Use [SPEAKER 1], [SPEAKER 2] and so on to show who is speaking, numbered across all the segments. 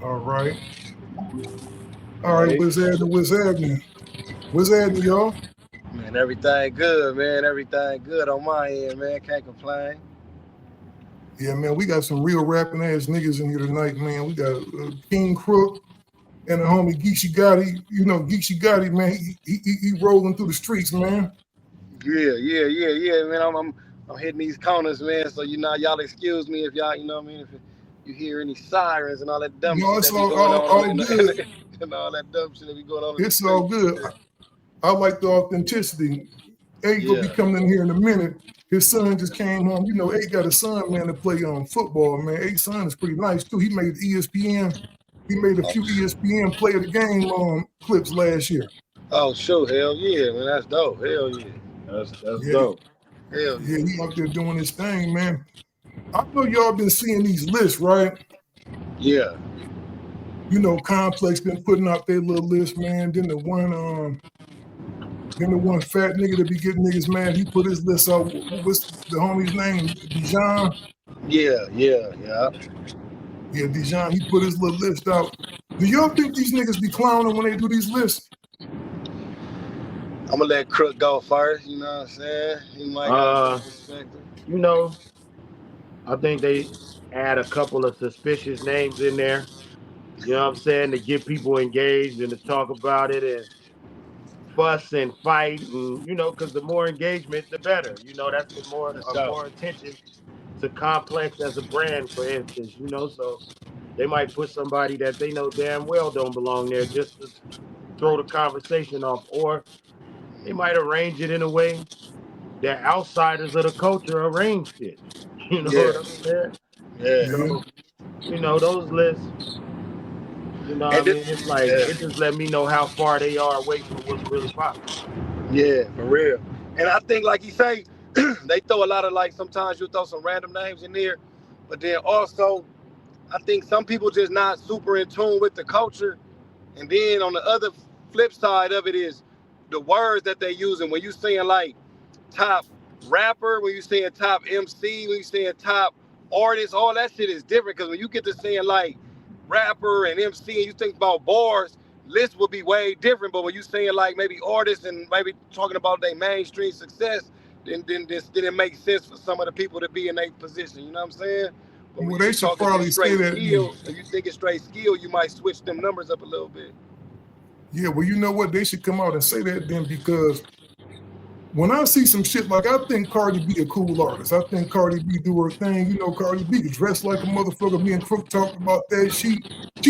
[SPEAKER 1] All right. All right,
[SPEAKER 2] Hey,
[SPEAKER 1] what's happening? What's happening? What's happening, y'all?
[SPEAKER 3] Man, everything good, man. Everything good on my end, man. Can't complain.
[SPEAKER 1] Yeah, man, we got some real rapping ass niggas in here tonight, man. We got King Crook and the homie Geechi Gotti. You know, Geechi Gotti, man, he rolling through the streets, man.
[SPEAKER 3] Yeah, man. I'm hitting these corners, man. So y'all excuse me if y'all, you know what I mean, if you hear any sirens and all that dumb
[SPEAKER 1] No,
[SPEAKER 3] shit
[SPEAKER 1] it's
[SPEAKER 3] that be going on
[SPEAKER 1] all good.
[SPEAKER 3] and all that dumb shit that be going on in the
[SPEAKER 1] It's all
[SPEAKER 3] streets.
[SPEAKER 1] good. I like the authenticity. Eiht gonna be
[SPEAKER 3] Yeah.
[SPEAKER 1] coming in here in a minute. His son just came home. You know, Eiht got a son, man, to play on football, man. Eiht's son is pretty nice too. He made ESPN. He made a few ESPN play of the game clips last year.
[SPEAKER 3] Oh, sure. Hell yeah, man. That's dope. Hell yeah.
[SPEAKER 2] that's
[SPEAKER 1] Yeah,
[SPEAKER 2] dope.
[SPEAKER 3] Hell
[SPEAKER 1] yeah,
[SPEAKER 3] yeah.
[SPEAKER 1] he out there doing his thing, man. I know y'all been seeing these lists, right?
[SPEAKER 3] Yeah.
[SPEAKER 1] You know, Complex been putting out their little list, man. Then the one fat nigga that be getting niggas mad, he put his list out. What's the homie's name? Dijon?
[SPEAKER 3] Yeah.
[SPEAKER 1] Yeah, Dijon, he put his little list out. Do y'all think these niggas be clowning when they do these lists?
[SPEAKER 3] I'm gonna let Crook go first, you know what I'm saying? He might got a
[SPEAKER 2] Uh,
[SPEAKER 3] different perspective.
[SPEAKER 2] you know, I think they add a couple of suspicious names in there. You know what I'm saying? To get people engaged and to talk about it and fuss and fight and because the more engagement, the better. That's the more
[SPEAKER 3] For sure.
[SPEAKER 2] more attention to Complex as a brand, for instance. So they might put somebody that they know damn well don't belong there just to throw the conversation off, or they might arrange it in a way that outsiders of the culture arranged it. You know
[SPEAKER 3] Yeah.
[SPEAKER 2] what I'm saying?
[SPEAKER 3] Yeah.
[SPEAKER 1] Yeah.
[SPEAKER 2] So, those lists, what I
[SPEAKER 3] And this,
[SPEAKER 2] mean? It's like,
[SPEAKER 3] yeah.
[SPEAKER 2] it just let me know how far they are away from what's really popping.
[SPEAKER 3] Yeah, for real. And I think, like you say, they throw a lot of like. Sometimes you throw some random names in there, but then also, I think some people just not super in tune with the culture. And then on the other flip side of it is the words that they using. When you saying like top rapper, when you saying top MC, when you saying top artist, all that shit is different. Because when you get to saying like rapper and MC, and you think about bars, list would be way different. But when you saying like maybe artists and maybe talking about their mainstream success, then it makes sense for some of the people to be in their position. You know what I'm saying? But when
[SPEAKER 1] Well,
[SPEAKER 3] you
[SPEAKER 1] they
[SPEAKER 3] just
[SPEAKER 1] should
[SPEAKER 3] talking just
[SPEAKER 1] probably say
[SPEAKER 3] straight
[SPEAKER 1] that then.
[SPEAKER 3] skill, and you think it's straight skill, you might switch them numbers up a little bit.
[SPEAKER 1] Yeah, well, you know what? They should come out and say that then because when I see some shit like I think Cardi B a cool artist. I think Cardi B do her thing. You know, Cardi B is dressed like a motherfucker. Me and Crook talked about that. She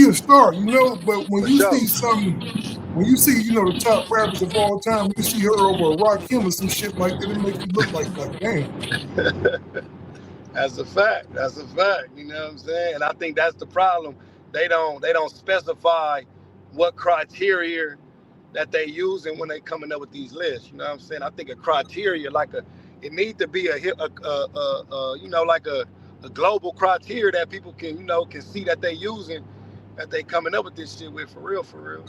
[SPEAKER 1] a star, you know. But when
[SPEAKER 3] For
[SPEAKER 1] you
[SPEAKER 3] sure.
[SPEAKER 1] see something, when you see, you know, the top rappers of all time, you see her over a Rakim or some shit like that, it make you look like damn.
[SPEAKER 3] That's a fact. That's a fact. You know what I'm saying? And I think that's the problem. They don't specify what criteria that they using when they coming up with these lists. You know what I'm saying? I think a criteria like it need to be like a global criteria that people can see that they using, that they coming up with this shit with, for real, for real.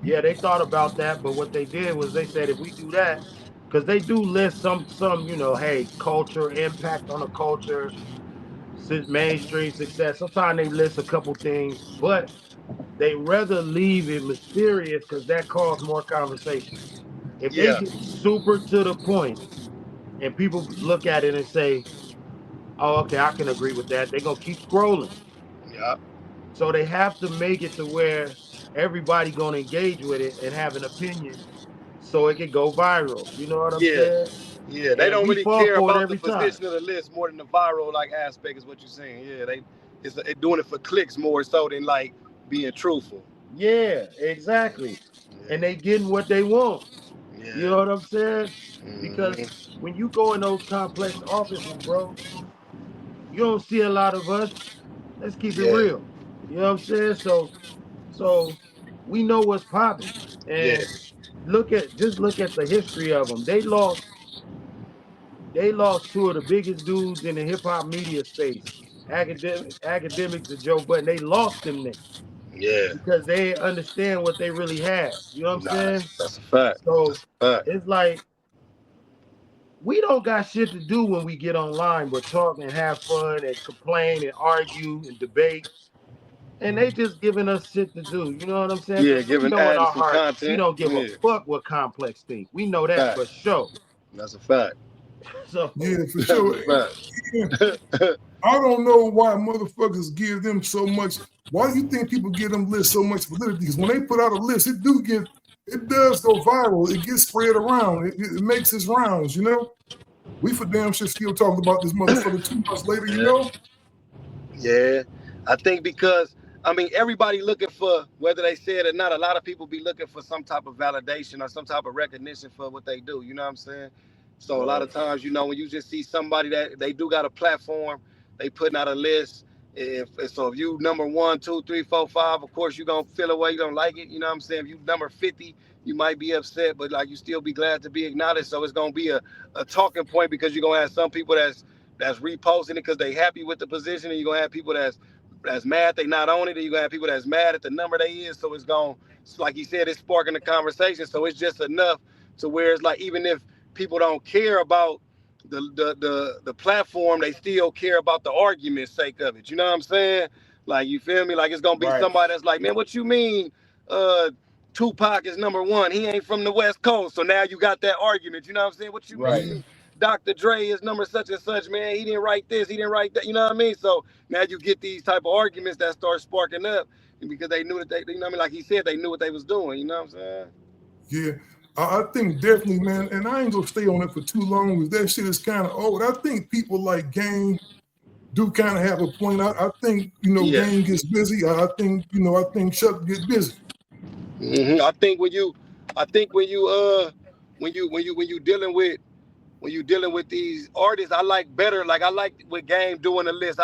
[SPEAKER 2] Yeah, they thought about that, but what they did was they said if we do that, because they do list some, hey, culture, impact on the culture, mainstream success. Sometimes they list a couple things, but they rather leave it mysterious because that calls more conversation. If they
[SPEAKER 3] Yeah,
[SPEAKER 2] get super to the point and people look at it and say, oh, okay, I can agree with that, they're going to keep scrolling.
[SPEAKER 3] yeah,
[SPEAKER 2] So they have to make it to where everybody going to engage with it and have an opinion so it can go viral. You know what I'm
[SPEAKER 3] yeah,
[SPEAKER 2] saying?
[SPEAKER 3] yeah. They
[SPEAKER 2] And
[SPEAKER 3] don't
[SPEAKER 2] we
[SPEAKER 3] really
[SPEAKER 2] fall
[SPEAKER 3] care
[SPEAKER 2] for it
[SPEAKER 3] about the
[SPEAKER 2] every time.
[SPEAKER 3] position of the list more than the viral like aspect is what you're saying. Yeah, they doing it for clicks more so than like being truthful.
[SPEAKER 2] Yeah, exactly.
[SPEAKER 3] Yeah,
[SPEAKER 2] And they getting what they want. You
[SPEAKER 3] yeah.
[SPEAKER 2] know what I'm saying? Because
[SPEAKER 3] Hmm.
[SPEAKER 2] when you go in those complex offices, bro, you don't see a lot of us. Let's keep it
[SPEAKER 3] Yeah,
[SPEAKER 2] real. You know what I'm saying? So we know what's popping.
[SPEAKER 3] yeah.
[SPEAKER 2] And look at the history of them. They lost two of the biggest dudes in the hip hop media space. Academics and Joe Budden. They lost them niggas
[SPEAKER 3] Yeah,
[SPEAKER 2] because they understand what they really had. You know what I'm
[SPEAKER 3] nah,
[SPEAKER 2] saying?
[SPEAKER 3] that's a fact.
[SPEAKER 2] So
[SPEAKER 3] That's a fact.
[SPEAKER 2] it's like we don't got shit to do when we get online but talk and have fun and complain and argue and debate. and they just giving us shit to do. You know what I'm saying?
[SPEAKER 3] Yeah,
[SPEAKER 2] Because we
[SPEAKER 3] giving
[SPEAKER 2] know in
[SPEAKER 3] adding
[SPEAKER 2] our
[SPEAKER 3] some
[SPEAKER 2] heart we
[SPEAKER 3] content.
[SPEAKER 2] don't give a
[SPEAKER 3] Yeah,
[SPEAKER 2] fuck what Complex think. We know that for
[SPEAKER 3] facts.
[SPEAKER 2] sure.
[SPEAKER 3] That's a fact.
[SPEAKER 2] So
[SPEAKER 1] Yeah, for
[SPEAKER 3] That's a
[SPEAKER 1] sure.
[SPEAKER 3] fact.
[SPEAKER 1] Yeah, I don't know why motherfuckers give them so much. Why do you think people give them lists so much validity? Because when they put out a list, it does go viral. It gets spread around. It makes its rounds, you know? We for damn sure still talking about this motherfucker 2 months later, you
[SPEAKER 3] Yeah.
[SPEAKER 1] know?
[SPEAKER 3] Yeah, I think because I mean everybody looking for whether they say it or not. A lot of people be looking for some type of validation or some type of recognition for what they do. You know what I'm saying? So a lot
[SPEAKER 2] right,
[SPEAKER 3] of times, when you just see somebody that they do got a platform, they putting out a list. If you number one, two, three, four, five, of course you gonna feel a way. You don't like it. You know what I'm saying? If you number 50, you might be upset, but like you still be glad to be acknowledged. So it's gonna be a talking point because you're gonna have some people that's reposting it because they happy with the position, and you're gonna have people that's mad they not on it, and you're gonna have people that's mad at the number they is. So it's going, like he said, it's sparking the conversation. So it's just enough to where it's like even if people don't care about the platform, they still care about the argument sake of it. You know what I'm saying? Like you feel me? Like it's gonna be
[SPEAKER 2] right,
[SPEAKER 3] somebody that's like, man, what you mean? Uh Tupac is number one. He ain't from the West Coast. So now you got that argument. You know what I'm saying? What you
[SPEAKER 2] right.
[SPEAKER 1] Yeah,
[SPEAKER 3] mean? Dr. Dre is number such and such, man. He didn't write this, he didn't write that. You know what I mean? So now you get these type of arguments that start sparking up because they knew that you know what I mean? Like he said, they knew what they was doing. You know what I'm saying?
[SPEAKER 1] yeah. I think definitely, man, and I ain't gonna stay on it for too long because that shit is kind of old. I think people like Gang do kind of have a point. I think,
[SPEAKER 3] Yeah.
[SPEAKER 1] Gang gets busy. I think Chuck get busy.
[SPEAKER 3] I think when you dealing with these artists, I like better. Like I like with Game doing a list.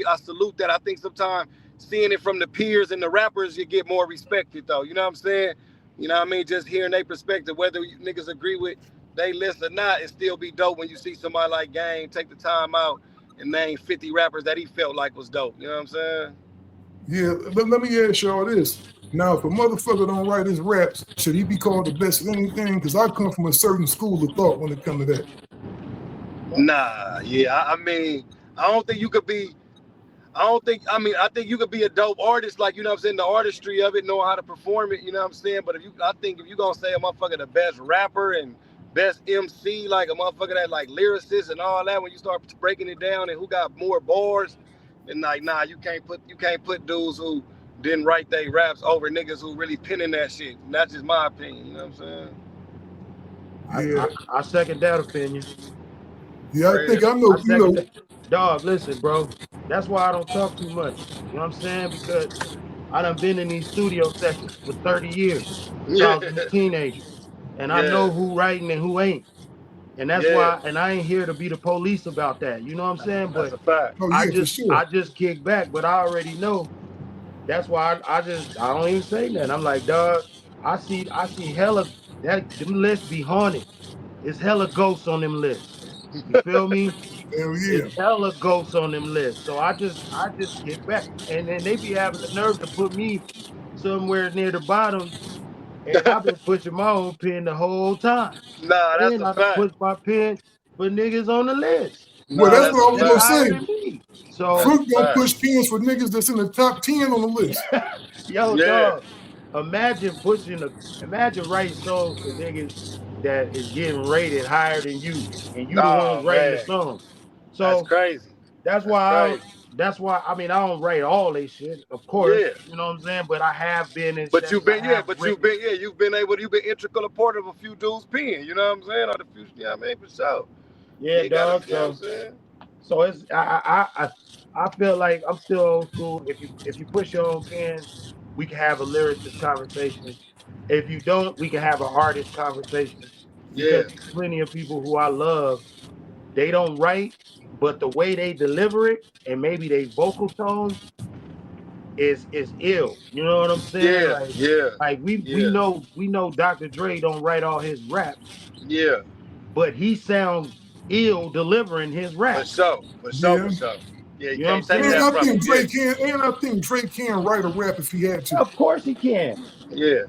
[SPEAKER 3] I salute that. I think sometimes seeing it from the peers and the rappers, you get more respected though. You know what I'm saying? You know what I mean? Just hearing their perspective, whether you niggas agree with they list or not, it still be dope when you see somebody like Game take the time out and name 50 rappers that he felt like was dope. You know what I'm saying?
[SPEAKER 1] Yeah, let me ask y'all this. Now, if a motherfucker don't write his raps, should he be called the best at anything? Because I come from a certain school of thought when it comes to that.
[SPEAKER 3] Nah, yeah. I mean, I don't think you could be I don't think. I mean, I think you could be a dope artist, like you know what I'm saying, the artistry of it, knowing how to perform it. You know what I'm saying. But I think if you gonna say a motherfucker the best rapper and best MC, like a motherfucker that like lyricist and all that, when you start breaking it down and who got more bars, then like nah, you can't put dudes who didn't write their raps over niggas who really penning that shit. And that's just my opinion. You know what I'm saying?
[SPEAKER 2] I,
[SPEAKER 1] Yeah,
[SPEAKER 2] I I second that opinion.
[SPEAKER 1] yeah, I think
[SPEAKER 3] Real.
[SPEAKER 1] I
[SPEAKER 2] I
[SPEAKER 1] know,
[SPEAKER 2] second that. Dog, listen, bro. That's why I don't talk too much. You know what I'm saying? Because I done been in these studio sessions for 30 years since I
[SPEAKER 3] Yeah,
[SPEAKER 2] was a teenager. And I
[SPEAKER 3] yeah,
[SPEAKER 2] know who writing and who ain't. And that's
[SPEAKER 3] yeah.
[SPEAKER 2] why, and I ain't here to be the police about that. You know what I'm saying?
[SPEAKER 3] That's
[SPEAKER 2] But
[SPEAKER 3] a fact.
[SPEAKER 1] oh
[SPEAKER 2] I
[SPEAKER 1] yeah, for
[SPEAKER 2] just
[SPEAKER 1] sure.
[SPEAKER 2] I just kick back, but I already know. That's why I don't even say nothing. I'm like, dog, I see hella that them lists be haunted. It's hella ghosts on them lists. You feel me?
[SPEAKER 1] Hell yeah.
[SPEAKER 2] It's hella ghosts on them lists. So I just kick back. And then they be having the nerve to put me somewhere near the bottom. And I've been pushing my own pen the whole time.
[SPEAKER 3] Nah, that's
[SPEAKER 2] And
[SPEAKER 3] a
[SPEAKER 2] I done
[SPEAKER 3] fact.
[SPEAKER 2] pushed my pen for niggas on the list
[SPEAKER 1] Well,
[SPEAKER 3] Nah,
[SPEAKER 1] that's
[SPEAKER 3] that's
[SPEAKER 1] what
[SPEAKER 3] a
[SPEAKER 1] I was
[SPEAKER 2] that's
[SPEAKER 1] gonna
[SPEAKER 3] fact.
[SPEAKER 2] higher
[SPEAKER 1] say.
[SPEAKER 2] than me.
[SPEAKER 3] That's
[SPEAKER 2] So
[SPEAKER 3] a
[SPEAKER 1] Crook don't
[SPEAKER 3] fact.
[SPEAKER 1] push pins for niggas that's in the top 10 on the list.
[SPEAKER 2] yo,
[SPEAKER 3] Yeah.
[SPEAKER 2] dog, imagine writing songs for niggas that is getting rated higher than and you the
[SPEAKER 3] Oh
[SPEAKER 2] ones writing the
[SPEAKER 3] man,
[SPEAKER 2] song.
[SPEAKER 3] that's
[SPEAKER 2] So
[SPEAKER 3] crazy.
[SPEAKER 2] that's
[SPEAKER 3] That's
[SPEAKER 2] why I don't,
[SPEAKER 3] crazy.
[SPEAKER 2] that's why I mean I don't write all they shit, of course,
[SPEAKER 3] Yeah.
[SPEAKER 2] you know what I'm saying? But I have been in
[SPEAKER 3] But
[SPEAKER 2] sessions,
[SPEAKER 3] you've
[SPEAKER 2] I
[SPEAKER 3] been, yeah,
[SPEAKER 2] have
[SPEAKER 3] but you've
[SPEAKER 2] written.
[SPEAKER 3] been, yeah, you've been integral a part of a few dudes' pen. You know what I'm saying? Or the few, you know what I mean? For sure.
[SPEAKER 2] Yeah,
[SPEAKER 3] You gotta,
[SPEAKER 2] dog.
[SPEAKER 3] you know what I'm
[SPEAKER 2] So
[SPEAKER 3] saying?
[SPEAKER 2] it's I feel like I'm still old school. If you push your own pen, we can have a lyricist conversation. If you don't, we can have an artist conversation. Because
[SPEAKER 3] Yeah.
[SPEAKER 2] there's plenty of people who I love, they don't write, but the way they deliver it and maybe their vocal tone is ill. You know what I'm saying?
[SPEAKER 3] Yeah.
[SPEAKER 2] Like
[SPEAKER 3] Yeah.
[SPEAKER 2] like we
[SPEAKER 3] Yeah.
[SPEAKER 2] know Dr. Dre don't write all his raps,
[SPEAKER 3] Yeah.
[SPEAKER 2] but he sounds ill delivering his
[SPEAKER 3] For
[SPEAKER 2] raps.
[SPEAKER 3] sure. For sure.
[SPEAKER 1] Yeah.
[SPEAKER 3] For sure. Yeah, you
[SPEAKER 2] You know what I'm
[SPEAKER 3] can't take
[SPEAKER 1] And
[SPEAKER 2] saying?
[SPEAKER 3] that
[SPEAKER 1] I
[SPEAKER 3] from him.
[SPEAKER 1] think
[SPEAKER 3] Yeah.
[SPEAKER 1] Drake can write a rap if he had to.
[SPEAKER 2] Of course he can.
[SPEAKER 3] Yeah.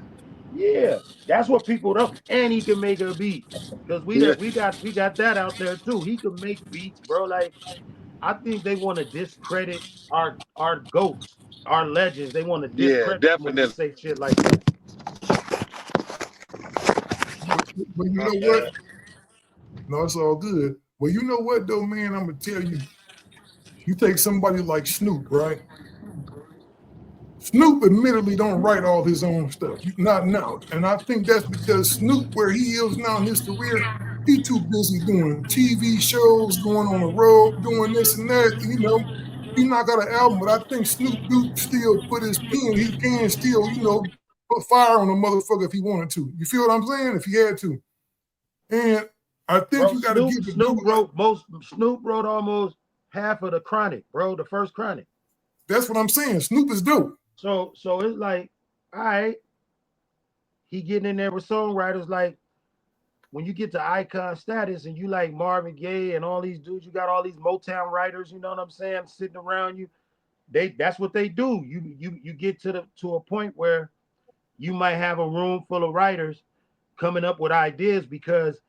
[SPEAKER 2] Yeah, that's what people don't. And he can make a beat because
[SPEAKER 3] Yeah.
[SPEAKER 2] we got that out there too. He can make beats, bro. Like I think they want to discredit our goats. our legends. They want to
[SPEAKER 3] Yeah,
[SPEAKER 2] discredit them when we
[SPEAKER 3] definitely.
[SPEAKER 2] say shit like that.
[SPEAKER 1] But you
[SPEAKER 3] My
[SPEAKER 1] know what?
[SPEAKER 3] bad.
[SPEAKER 1] No, it's all good. Well, you know what though, man? I'm gonna tell you. You take somebody like Snoop, right? Snoop admittedly don't write all his own stuff, not now. And I think that's because Snoop, where he is now in his career, he too busy doing TV shows, going on the road, doing this and that. You know, he not got an album, but I think Snoop do still put his pen. He can still, you know, put fire on a motherfucker if he wanted to. You feel what I'm saying? If he had to. And I think
[SPEAKER 2] Bro,
[SPEAKER 1] you got to give a dude
[SPEAKER 2] Snoop wrote almost half of the Chronic, bro, the first Chronic.
[SPEAKER 1] That's what I'm saying. Snoop is dope.
[SPEAKER 2] So it's like, all right, he getting in there with songwriters like when you get to icon status and you like Marvin Gaye and all these dudes, you got all these Motown writers, you know what I'm saying, sitting around you. That's what they do. You get to a point where you might have a room full of writers coming up with ideas because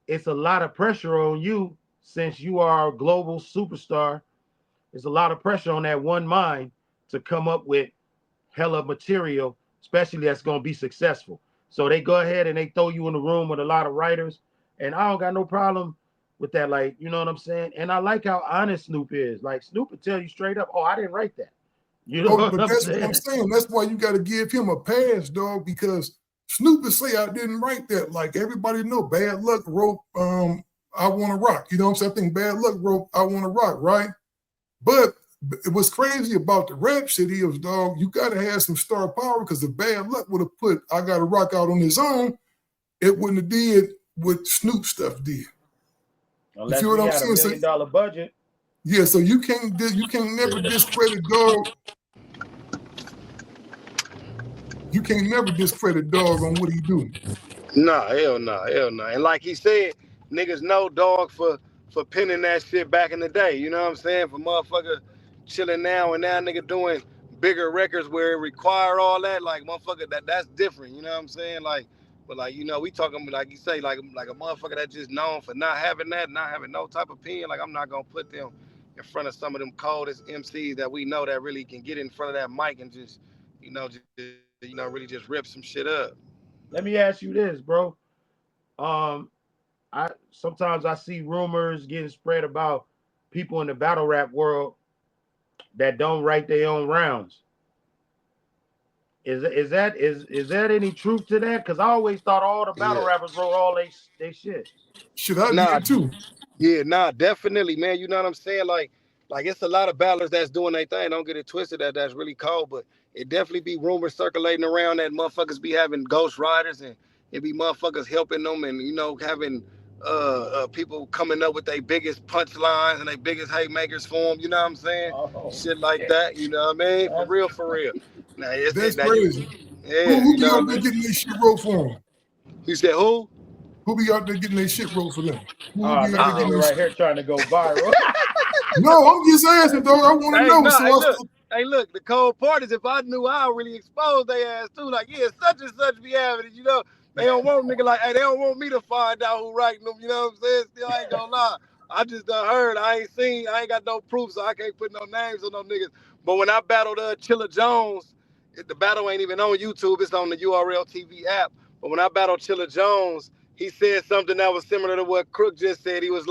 [SPEAKER 2] it's a lot of pressure on you since you are a global superstar. There's a lot of pressure on that one mind to come up with hella material, especially that's going to be successful. So they go ahead and they throw you in the room with a lot of writers. And I don't got no problem with that. Like, you know what I'm saying? And I like how honest Snoop is. Like, Snoop will tell you straight up, oh, I didn't write that. You know what
[SPEAKER 1] But
[SPEAKER 2] I'm
[SPEAKER 1] that's what I'm
[SPEAKER 2] saying?
[SPEAKER 1] saying. That's why you got to give him a pass, dog, because Snoop would say I didn't write that. Like everybody know, Bad Luck wrote I Wanna Rock. You know what I'm saying? I think Bad Luck wrote I Wanna Rock, right? But what's crazy about the rap shit is, dog, you got to have some star power because if Bad Luck would have put I Gotta Rock out on his own, it wouldn't have did what Snoop stuff did.
[SPEAKER 2] Unless
[SPEAKER 1] You feel
[SPEAKER 2] we
[SPEAKER 1] what I'm
[SPEAKER 2] had
[SPEAKER 1] saying?
[SPEAKER 2] $1 million budget.
[SPEAKER 1] Yeah, so you can't never discredit dog. You can't never discredit dog on what he do.
[SPEAKER 3] Nah, hell no, hell no. And like he said, niggas know dog for pinning that shit back in the day. You know what I'm saying? For motherfucker chilling now and now nigga doing bigger records where it require all that, like motherfucker that's different. You know what I'm saying? Like, but like you know, we talking like you say, like a motherfucker that just known for not having that, not having no type of pen. Like I'm not gonna put them in front of some of them coldest MCs that we know that really can get in front of that mic and just, really just rip some shit up.
[SPEAKER 2] Let me ask you this, bro. I sometimes I see rumors getting spread about people in the battle rap world that don't write their own rounds. Is that any truth to that? Because I always thought all the battle
[SPEAKER 3] Yeah.
[SPEAKER 2] rappers wrote all they shit.
[SPEAKER 1] Shit, I
[SPEAKER 3] Nah,
[SPEAKER 1] did too.
[SPEAKER 3] yeah, nah, definitely, man. You know what I'm saying? Like it's a lot of battlers that's doing their thing. Don't get it twisted. That's really cold, but it definitely be rumors circulating around that motherfuckers be having ghost riders and it be motherfuckers helping them and having people coming up with their biggest punchlines and their biggest haymakers for them. You know what I'm saying?
[SPEAKER 2] Oh
[SPEAKER 3] Shit like
[SPEAKER 2] shit.
[SPEAKER 3] that. You know what I mean? For
[SPEAKER 2] That's
[SPEAKER 3] real, for real. Now
[SPEAKER 1] That's
[SPEAKER 3] now you,
[SPEAKER 1] crazy.
[SPEAKER 3] yeah.
[SPEAKER 1] Who
[SPEAKER 3] You
[SPEAKER 1] be
[SPEAKER 3] know
[SPEAKER 1] out
[SPEAKER 3] what I
[SPEAKER 1] there
[SPEAKER 3] mean?
[SPEAKER 1] getting their shit wrote for them?
[SPEAKER 3] You said who?
[SPEAKER 1] Who be out there getting their shit wrote for them? Who
[SPEAKER 2] oh,
[SPEAKER 1] be out there
[SPEAKER 2] this
[SPEAKER 1] getting
[SPEAKER 2] nigga
[SPEAKER 1] their
[SPEAKER 2] right
[SPEAKER 1] shit?
[SPEAKER 2] here trying to go viral.
[SPEAKER 1] No, I'm just asking, dog. I want to
[SPEAKER 3] Hey,
[SPEAKER 1] know.
[SPEAKER 3] no,
[SPEAKER 1] So
[SPEAKER 3] hey,
[SPEAKER 1] I
[SPEAKER 3] look. Hey, look, the cold part is if I knew, I would really expose their ass too. Like, yeah, such and such be having it, They don't want nigga like, hey, they don't want me to find out who writing them, you know what I'm saying? Still, I ain't gonna lie. I just done heard, I ain't seen, I ain't got no proof, so I can't put no names on no niggas. But when I battled Chilla Jones, the battle ain't even on YouTube, it's on the URL TV app. But when I battled Chilla Jones, he said something that was similar to what Crook just said. He was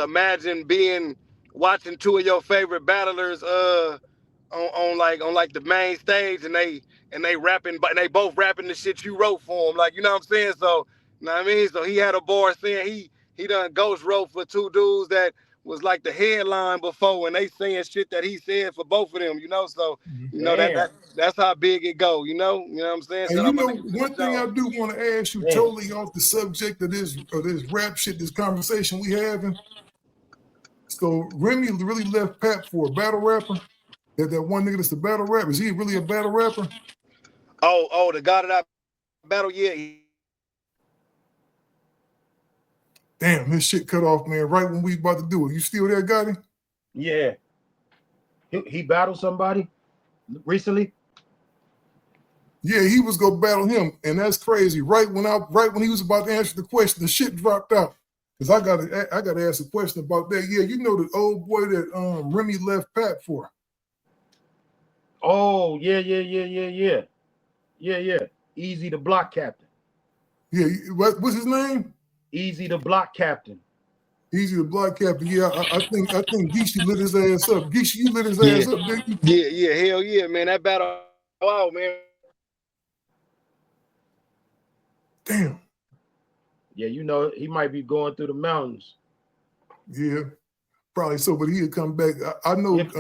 [SPEAKER 3] imagine being watching two of your favorite battlers on like the main stage and they rapping, but they both rapping the shit you wrote for them, like, you know what I'm saying? So you know what I mean? So he had a bar saying he done ghost wrote for two dudes that was like the headline before, and they saying shit that he said for both of them, So
[SPEAKER 2] Damn.
[SPEAKER 3] that's how big it go, you know what I'm saying?
[SPEAKER 1] And
[SPEAKER 3] Shout
[SPEAKER 1] you
[SPEAKER 3] out my
[SPEAKER 1] know,
[SPEAKER 3] nigga
[SPEAKER 1] one
[SPEAKER 3] Chilla
[SPEAKER 1] thing I
[SPEAKER 3] Jones.
[SPEAKER 1] do want to ask you,
[SPEAKER 2] Damn.
[SPEAKER 1] totally off the subject of this rap shit, this conversation we having. So Remy really left Pat for a battle rapper. That one nigga that's the battle rapper. Is he really a battle rapper?
[SPEAKER 3] Oh, the guy that I battle, yeah.
[SPEAKER 1] Damn, his shit cut off, man. Right when we about to do it. You still there, Gotti?
[SPEAKER 2] Yeah. He battled somebody recently.
[SPEAKER 1] Yeah, he was gonna battle him, and that's crazy. Right when he was about to answer the question, the shit dropped out. Cause I gotta ask a question about that. Yeah, you know the old boy that Remy left Pat for.
[SPEAKER 2] Oh, yeah. Easy the block captain.
[SPEAKER 1] Yeah, what's his name?
[SPEAKER 2] Easy the block captain.
[SPEAKER 1] Easy the block captain. Yeah, I think Geechi lit his ass up. Geechi, you lit his ass up, didn't you?
[SPEAKER 3] Yeah, hell yeah, man. That battle out, man.
[SPEAKER 1] Damn.
[SPEAKER 2] Yeah, you know, he might be going through the mountains.
[SPEAKER 1] Yeah, probably so, but he'll come back. I know
[SPEAKER 2] If,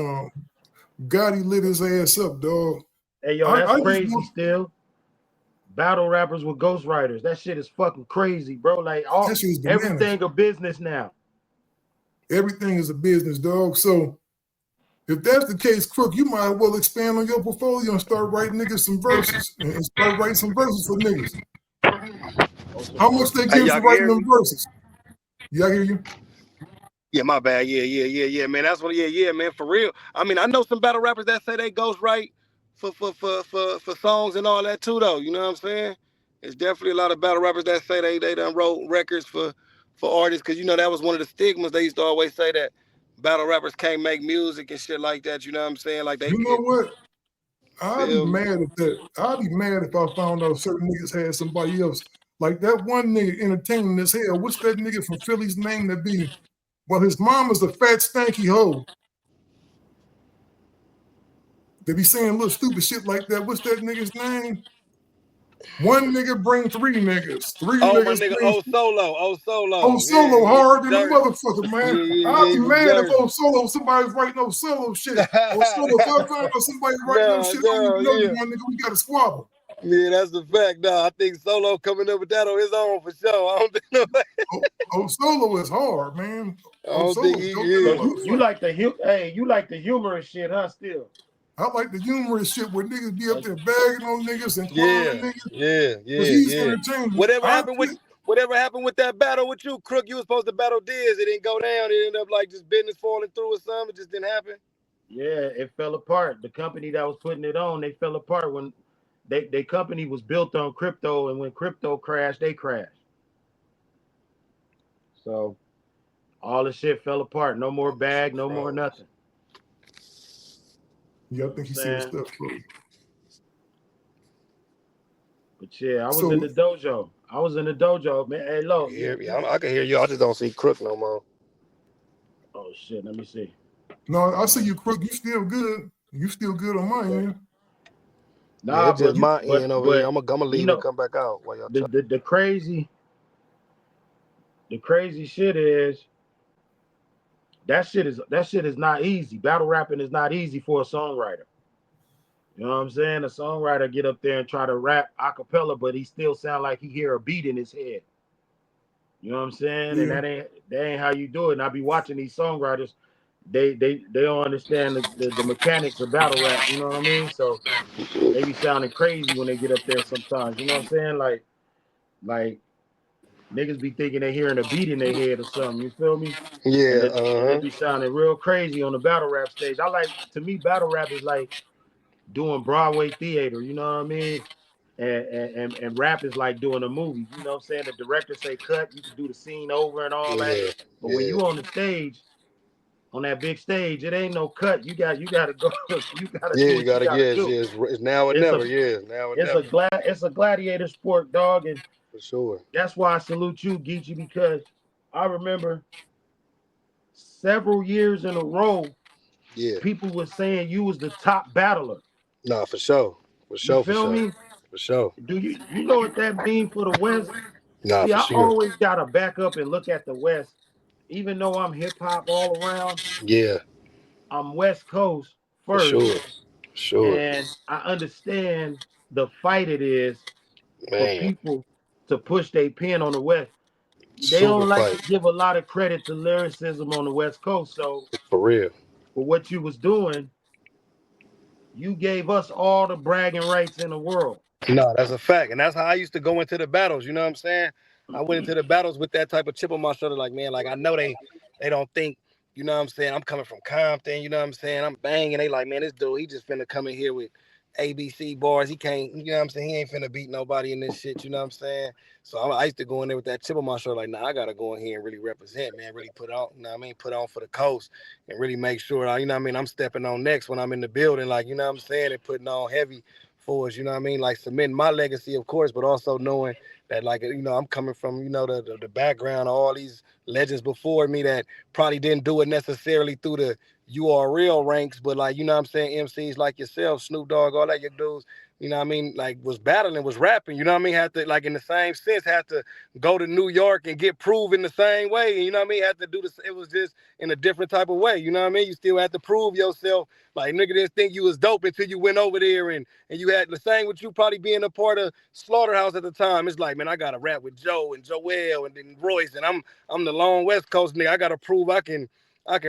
[SPEAKER 1] Gotti lit his ass up, dog.
[SPEAKER 2] hey, yo,
[SPEAKER 1] I
[SPEAKER 2] that's
[SPEAKER 1] just
[SPEAKER 2] crazy
[SPEAKER 1] want,
[SPEAKER 2] still. Battle rappers with ghostwriters. That shit is fucking crazy, bro. Like,
[SPEAKER 1] that shit is bananas.
[SPEAKER 2] everything a business now.
[SPEAKER 1] Everything is a business, dog. So if that's the case, Crook, you might well expand on your portfolio and start writing niggas some verses and start writing some verses for niggas. How much they
[SPEAKER 3] Hey,
[SPEAKER 1] give
[SPEAKER 3] y'all
[SPEAKER 1] for
[SPEAKER 3] can
[SPEAKER 1] writing
[SPEAKER 3] hear
[SPEAKER 1] them
[SPEAKER 3] me?
[SPEAKER 1] verses? Yeah, I hear you.
[SPEAKER 3] Yeah, my bad. Yeah, man. That's what. Yeah, man. For real. I mean, I know some battle rappers that say they ghostwrite for songs and all that too, though. You know what I'm saying? There's definitely a lot of battle rappers that say they done wrote records for artists, because you know that was one of the stigmas. They used to always say that battle rappers can't make music and shit like that. You know what I'm saying? Like
[SPEAKER 1] You know what? I'd be
[SPEAKER 3] feel me?
[SPEAKER 1] mad if that. I'd be mad if I found out certain niggas had somebody else. Like that one nigga entertaining as hell. What's that nigga from Philly's name that be? Well, his mama's a fat stanky hoe. They be saying little stupid shit like that. What's that nigga's name? One nigga bring three niggas. Three
[SPEAKER 3] Oh, my
[SPEAKER 1] niggas
[SPEAKER 3] nigga,
[SPEAKER 1] bring.
[SPEAKER 3] oh Solo.
[SPEAKER 1] Oh,
[SPEAKER 3] Yeah,
[SPEAKER 1] Solo
[SPEAKER 3] he
[SPEAKER 1] hard
[SPEAKER 3] from
[SPEAKER 1] than a
[SPEAKER 3] Jersey.
[SPEAKER 1] motherfucker, man.
[SPEAKER 3] Yeah,
[SPEAKER 1] I'd be
[SPEAKER 3] he from
[SPEAKER 1] mad if
[SPEAKER 3] Jersey.
[SPEAKER 1] on Solo somebody's writing no Solo shit. On Solo, if I find out somebody writing no shit, I don't even know you, my nigga. We got a squabble.
[SPEAKER 3] Yeah, that's the fact. Nah, I think Solo coming up with that on his own for sure. I don't think nobody.
[SPEAKER 1] Solo is hard, man.
[SPEAKER 3] I don't
[SPEAKER 1] Solo
[SPEAKER 3] think
[SPEAKER 1] is
[SPEAKER 3] he
[SPEAKER 1] dope than a
[SPEAKER 2] So
[SPEAKER 3] is.
[SPEAKER 2] you
[SPEAKER 1] motherfucker.
[SPEAKER 2] like the humorous shit, huh? Still.
[SPEAKER 1] I like the humorous shit where niggas be up there bagging on niggas and clowning niggas.
[SPEAKER 3] Yeah.
[SPEAKER 1] Because he's entertaining.
[SPEAKER 3] Whatever happened with that battle with you, Crook? You was supposed to battle Diz. It didn't go down. It ended up like just business falling through or something. It just didn't happen.
[SPEAKER 2] Yeah, it fell apart. The company that was putting it on, they fell apart when they company was built on crypto, and when crypto crashed, they crashed. So all the shit fell apart. No more bag, no more nothing.
[SPEAKER 1] Yeah, I think he said
[SPEAKER 2] Man.
[SPEAKER 1] stuff, bro.
[SPEAKER 2] But yeah, I was
[SPEAKER 1] So,
[SPEAKER 2] in the dojo. Man. Hey, look.
[SPEAKER 3] I can hear you. I just don't see Crook no more.
[SPEAKER 2] Oh shit, let me see.
[SPEAKER 1] no, I see you, Crook. You still good. You still good on my end.
[SPEAKER 3] Yeah,
[SPEAKER 2] Nah,
[SPEAKER 3] it's just my end over here.
[SPEAKER 2] but
[SPEAKER 3] I'm gonna
[SPEAKER 2] you
[SPEAKER 3] leave and
[SPEAKER 2] know
[SPEAKER 3] come back out while y'all
[SPEAKER 2] the,
[SPEAKER 3] talk.
[SPEAKER 2] the the crazy the crazy shit is that shit is not easy. Battle rapping is not easy for a songwriter. You know what I'm saying? A songwriter get up there and try to rap a cappella, but he still sound like he hear a beat in his head. You know what I'm saying? And
[SPEAKER 1] Yeah.
[SPEAKER 2] that ain't how you do it. And I be watching these songwriters, they don't understand the mechanics of battle rap. You know what I mean? So they be sounding crazy when they get up there sometimes. You know what I'm saying? Like niggas be thinking they hearing a beat in their head or something. You feel me? And they be sounding real crazy on the battle rap stage. To me, battle rap is like doing Broadway theater. You know what I mean? And rap is like doing a movie. You know what I'm saying? The director say cut, you can do the scene over and all that. But when you on the stage, on that big stage, it ain't no cut. You gotta go. You gotta do
[SPEAKER 3] You
[SPEAKER 2] what you
[SPEAKER 3] gotta
[SPEAKER 2] gotta
[SPEAKER 3] guess.
[SPEAKER 2] do.
[SPEAKER 3] It's now or
[SPEAKER 2] It's a
[SPEAKER 3] never. Yeah, now or never.
[SPEAKER 2] it's a gladiator sport, dog, and
[SPEAKER 3] For sure.
[SPEAKER 2] that's why I salute you, Geechi, because I remember several years in a row,
[SPEAKER 3] Yeah.
[SPEAKER 2] people were saying you was the top battler.
[SPEAKER 3] Nah, for sure.
[SPEAKER 2] You feel me?
[SPEAKER 3] For sure.
[SPEAKER 2] Do you know what that means for the West?
[SPEAKER 3] Nah,
[SPEAKER 2] See,
[SPEAKER 3] for
[SPEAKER 2] I
[SPEAKER 3] sure.
[SPEAKER 2] always gotta back up and look at the West. Even though I'm hip hop all around,
[SPEAKER 3] Yeah,
[SPEAKER 2] I'm West Coast
[SPEAKER 3] for
[SPEAKER 2] first,
[SPEAKER 3] sure. For sure.
[SPEAKER 2] and I understand the fight it is for
[SPEAKER 3] Man,
[SPEAKER 2] people to push their pen on the West. They
[SPEAKER 3] super
[SPEAKER 2] don't like to
[SPEAKER 3] fight.
[SPEAKER 2] give a lot of credit to lyricism on the West Coast. So
[SPEAKER 3] For real.
[SPEAKER 2] for what you was doing, you gave us all the bragging rights in the world.
[SPEAKER 3] No, that's a fact. And that's how I used to go into the battles. You know what I'm saying? I went into the battles with that type of chip on my shoulder, like, man, like I know they don't think, you know what I'm saying? I'm coming from Compton, you know what I'm saying? I'm banging. They like, man, this dude, he just finna come in here with ABC bars. He can't, you know what I'm saying? He ain't finna beat nobody in this shit, you know what I'm saying? So I used to go in there with that chip on my shoulder, like, nah, I gotta go in here and really represent, man, really put on, you know what I mean, put on for the coast and really make sure, you know what I mean, I'm stepping on next when I'm in the building, like, you know what I'm saying, and putting on heavy for us, you know what I mean, like cementing my legacy, of course, but also knowing that, like, you know, I'm coming from, you know, the background of all these legends before me that probably didn't do it necessarily through the URL ranks, but like, you know what I'm saying, MCs like yourself, Snoop Dogg, all that your dudes, you know what I mean, like was battling, was rapping, you know what I mean, had to, like in the same sense, had to go to New York and get proven the same way, you know what I mean, had to do this, it was just in a different type of way, you know what I mean, you still had to prove yourself, like nigga didn't think you was dope until you went over there and you had the same with you probably being a part of Slaughterhouse at the time. It's like, man, I gotta rap with Joe and Joel and then Royce, and I'm the long West Coast nigga, I gotta prove I can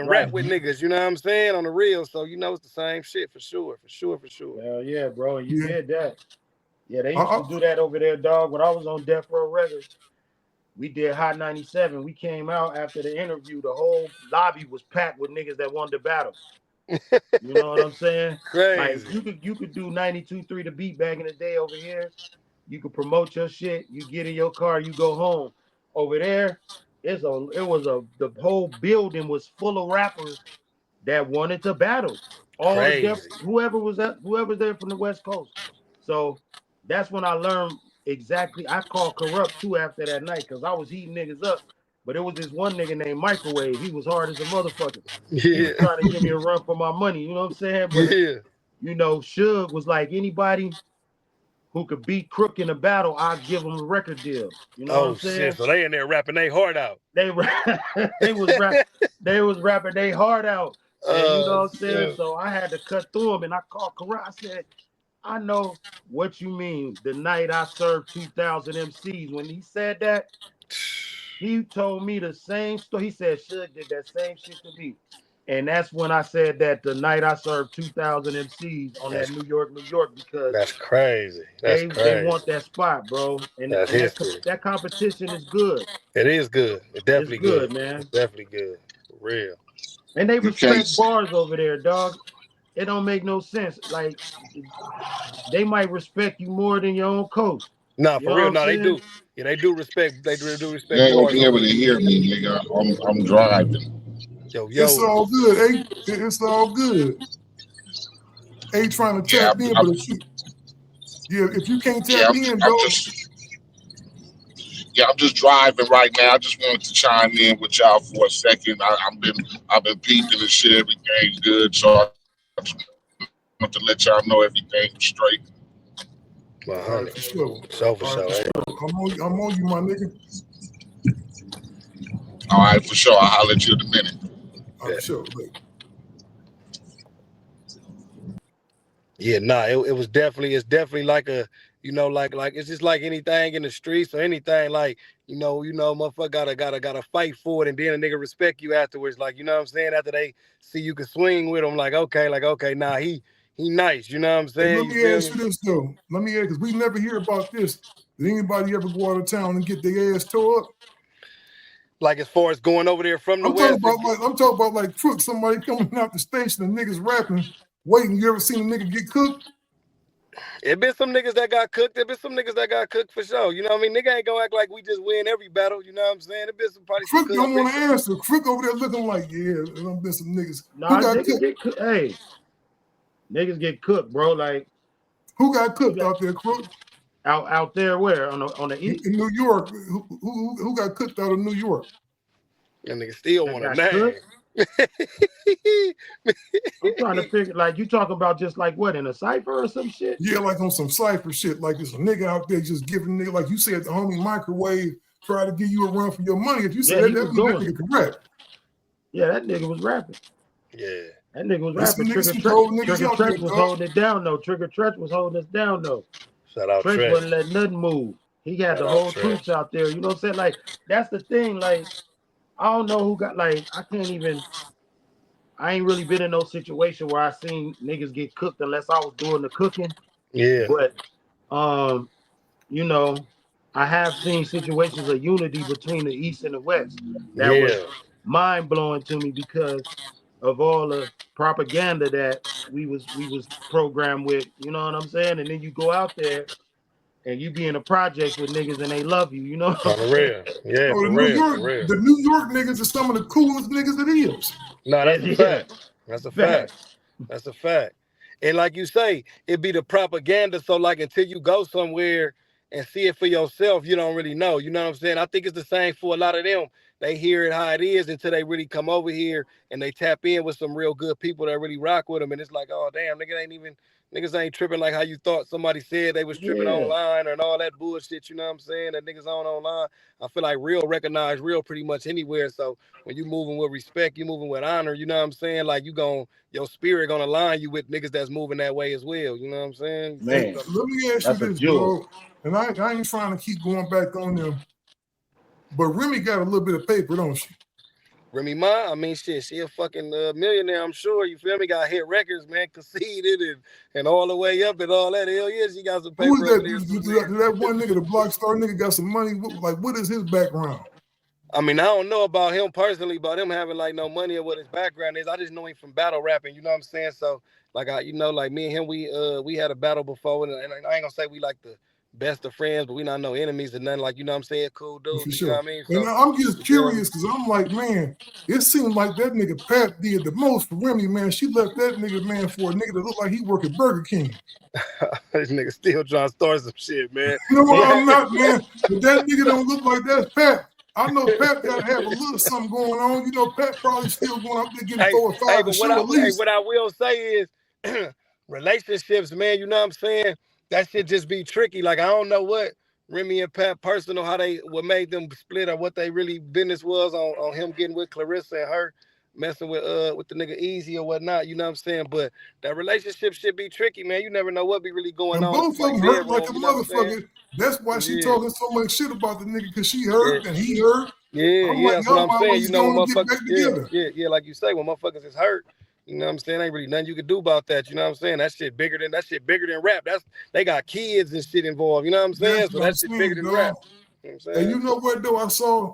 [SPEAKER 3] rap with niggas, you know what I'm saying, on the real. So, you know, it's the same shit for sure.
[SPEAKER 2] Hell yeah, bro. And you did that. Yeah, they used
[SPEAKER 1] I,
[SPEAKER 2] to do that over there, dog. When I was on Death Row Records, we did Hot 97. We came out after the interview. The whole lobby was packed with niggas that wanted to battle. You know what I'm saying?
[SPEAKER 3] Crazy.
[SPEAKER 2] Like you could do 92.3 the beat back in the day over here. You could promote your shit. You get in your car, you go home. Over there, the whole building was full of rappers that wanted to battle. All the
[SPEAKER 3] Crazy.
[SPEAKER 2] whoever's there from the West Coast. So that's when I learned exactly. I called Corrupt too after that night because I was heating niggas up. But it was this one nigga named Microwave. He was hard as a motherfucker. He
[SPEAKER 3] Yeah.
[SPEAKER 2] was trying to give me a run for my money. You know what I'm saying? But
[SPEAKER 3] Yeah.
[SPEAKER 2] you know, Suge was like, anybody who could beat Crook in a battle, I'll give him a record deal. You know what I'm
[SPEAKER 3] Oh
[SPEAKER 2] saying?
[SPEAKER 3] shit. So they in there rapping their heart out.
[SPEAKER 2] They was rapping their heart out. And you know what I'm saying?
[SPEAKER 3] Shit.
[SPEAKER 2] So I had to cut through them and I called Karat. I said, I know what you mean. The night I served 2,000 MCs. When he said that, he told me the same story. He said Suge did that same shit to me. And that's when I said that the night I served 2,000 MCs on that New York, because
[SPEAKER 3] That's crazy. That's
[SPEAKER 2] they
[SPEAKER 3] crazy.
[SPEAKER 2] want that spot, bro. And
[SPEAKER 3] That's history.
[SPEAKER 2] that competition is good.
[SPEAKER 3] It is good. It's
[SPEAKER 2] It's
[SPEAKER 3] definitely
[SPEAKER 2] good,
[SPEAKER 3] good.
[SPEAKER 2] man.
[SPEAKER 3] It's definitely good. For real.
[SPEAKER 2] And they
[SPEAKER 4] You can't.
[SPEAKER 2] respect bars over there, dog. It don't make no sense. Like they might respect you more than your own coach.
[SPEAKER 3] Nah,
[SPEAKER 2] You
[SPEAKER 3] for
[SPEAKER 2] know what
[SPEAKER 3] real.
[SPEAKER 2] I'm
[SPEAKER 3] No, they
[SPEAKER 2] saying?
[SPEAKER 3] do. Yeah, they do respect. They do
[SPEAKER 4] You
[SPEAKER 3] respect
[SPEAKER 4] ain't gonna
[SPEAKER 3] bars
[SPEAKER 4] be
[SPEAKER 3] over
[SPEAKER 4] able to
[SPEAKER 3] there.
[SPEAKER 4] hear me, nigga. I'm driving.
[SPEAKER 1] it's
[SPEAKER 3] Yo.
[SPEAKER 1] all good. It's all good. Ain't trying to
[SPEAKER 4] Yeah,
[SPEAKER 1] tap in, but if you can't
[SPEAKER 4] yeah.
[SPEAKER 1] tap in,
[SPEAKER 4] I'm
[SPEAKER 1] dog.
[SPEAKER 4] just. Yeah, I'm just driving right now. I just wanted to chime in with y'all for a second. I've been peeping and shit. Everything's good, so I just wanted to let y'all know everything's straight.
[SPEAKER 3] 100.
[SPEAKER 1] All right, for sure.
[SPEAKER 3] For
[SPEAKER 1] All right,
[SPEAKER 3] sure.
[SPEAKER 1] for sure. I'm on you, my nigga.
[SPEAKER 4] All right, for sure. I'll holler at you in a minute.
[SPEAKER 1] All right, for sure.
[SPEAKER 3] Yeah, nah, it's definitely like a, you know, like it's just like anything in the streets or anything, like, motherfucker gotta fight for it, and then a nigga respect you afterwards, like, you know what I'm saying, after they see you can swing with him, like, okay, nah, he nice, you know what I'm
[SPEAKER 1] Hey,
[SPEAKER 3] saying,
[SPEAKER 1] let
[SPEAKER 3] you
[SPEAKER 1] me
[SPEAKER 3] feel
[SPEAKER 1] ask
[SPEAKER 3] me?
[SPEAKER 1] you this though. Let me ask, because we never hear about this. Did anybody ever go out of town and get their ass tore up?
[SPEAKER 3] Like, as far as going over there from the West,
[SPEAKER 1] I'm talking about like Crook, somebody coming out the station and niggas rapping, waiting. You ever seen a nigga get cooked?
[SPEAKER 3] it been some niggas that got cooked, there been some niggas that got cooked for sure, you know what I mean, nigga ain't gonna act like we just win every battle, you know what I'm saying, it been probably some
[SPEAKER 1] Crook
[SPEAKER 3] cook.
[SPEAKER 1] don't want to answer. Crook over there looking like, yeah, there's been some niggas. Who
[SPEAKER 2] Nah,
[SPEAKER 1] got
[SPEAKER 2] niggas
[SPEAKER 1] cooked?
[SPEAKER 2] get cooked. Hey, niggas get cooked, bro. Like
[SPEAKER 1] Who got cooked out there, Crook?
[SPEAKER 2] out there where on the east
[SPEAKER 1] In New York. Who got cooked out of New York?
[SPEAKER 3] That nigga still
[SPEAKER 2] that
[SPEAKER 3] want a
[SPEAKER 2] got
[SPEAKER 3] name.
[SPEAKER 2] cooked. I'm trying to figure, like, you talking about just like what, in a cipher or some shit?
[SPEAKER 1] Yeah, like on some cipher shit. Like there's a nigga out there just giving nigga, like you said, the homie Microwave try to give you a run for your money. If you say
[SPEAKER 2] Yeah,
[SPEAKER 1] that,
[SPEAKER 2] he
[SPEAKER 1] that
[SPEAKER 2] was
[SPEAKER 1] means that
[SPEAKER 2] going.
[SPEAKER 1] nigga correct.
[SPEAKER 2] Yeah, that nigga was rapping.
[SPEAKER 3] Yeah.
[SPEAKER 2] That nigga was
[SPEAKER 1] There's some
[SPEAKER 2] rapping.
[SPEAKER 1] niggas, some cold niggas
[SPEAKER 2] Trigger
[SPEAKER 1] out there,
[SPEAKER 2] Trench was
[SPEAKER 1] dog.
[SPEAKER 2] holding it down though. Trigger Trench was holding us down though.
[SPEAKER 3] Shout out
[SPEAKER 2] Trench
[SPEAKER 3] Trey.
[SPEAKER 2] wasn't letting nothing move. He had
[SPEAKER 3] Shout
[SPEAKER 2] the
[SPEAKER 3] out
[SPEAKER 2] whole
[SPEAKER 3] Trey.
[SPEAKER 2] troops out there. You know what I'm saying? Like, that's the thing. Like, I don't know who got, like, I ain't really been in no situation where I seen niggas get cooked unless I was doing the cooking.
[SPEAKER 3] Yeah.
[SPEAKER 2] But you know, I have seen situations of unity between the East and the West that was
[SPEAKER 3] Yeah.
[SPEAKER 2] mind blowing to me, because of all the propaganda that we was programmed with. You know what I'm saying? And then you go out there and you be in the projects with niggas and they love you. You know what I'm saying?
[SPEAKER 3] real. Yeah,
[SPEAKER 1] Oh,
[SPEAKER 3] for real, for real.
[SPEAKER 1] the New York niggas are some of the coolest niggas it is.
[SPEAKER 3] No, that's a fact. That's a fact.
[SPEAKER 2] Facts.
[SPEAKER 3] That's a fact. And like you say, it be the propaganda. So like until you go somewhere and see it for yourself, you don't really know. You know what I'm saying? I think it's the same for a lot of them. They hear it how it is until they really come over here and they tap in with some real good people that really rock with them. And it's like, oh damn, niggas ain't tripping like how you thought somebody said they was tripping online and all that bullshit. You know what I'm saying? That niggas on online. I feel like real recognize real pretty much anywhere. So when you moving with respect, you moving with honor. You know what I'm saying? Like your spirit gonna align you with niggas that's moving that way as well. You know what I'm saying?
[SPEAKER 2] Man,
[SPEAKER 1] let me ask you this, bro. And I ain't trying to keep going back on them, but Remy got a little bit of paper, don't she?
[SPEAKER 3] Remy Ma, I mean, shit, she a fucking millionaire, I'm sure. You feel me? Got hit records, man, conceded and all the way up and all that. Hell yeah, she got some paper.
[SPEAKER 1] Who is that? That one nigga, the block star nigga, got some money. Like, what is his background?
[SPEAKER 3] I mean, I don't know about him personally, about him having like no money or what his background is. I just know him from battle rapping. You know what I'm saying? So, like, like me and him, we had a battle before, and I ain't gonna say we like the best of friends, but we not no enemies or nothing. Like, you know what I'm saying? Cool dude.
[SPEAKER 1] For
[SPEAKER 3] you
[SPEAKER 1] sure.
[SPEAKER 3] know what I mean?
[SPEAKER 1] So, and I'm just curious because I'm like, man, it seemed like that nigga Pat did the most for Remy, man. She left that nigga, man, for a nigga that looked like he work at Burger King.
[SPEAKER 3] This nigga still trying to start some shit, man.
[SPEAKER 1] You know what? I'm not, man. But that nigga don't look like that's Pat. I know Pat got to have a little something going on. You know, Pat probably still going up there getting 4 or 5 to show at least.
[SPEAKER 3] What I will say is relationships, man, you know what I'm saying? That shit just be tricky. Like, I don't know what Remy and Pat personal, what made them split or what they really business was on him getting with Clarissa and her messing with the nigga Eazy or whatnot, you know what I'm saying? But that relationship should be tricky, man. You never know what be really going on.
[SPEAKER 1] Both of them hurt like a motherfucker. That's why she talking so much shit about the nigga, because she hurt and he hurt.
[SPEAKER 3] Yeah, that's what I'm saying. You know, when
[SPEAKER 1] motherfuckers,
[SPEAKER 3] yeah, like you say, when motherfuckers is hurt, you know what I'm saying? Ain't really nothing you can do about that. You know what I'm saying? That shit bigger than rap. They got kids and shit involved. You know what I'm saying? So that shit bigger than rap. You know what I'm saying?
[SPEAKER 1] And you know what though? I saw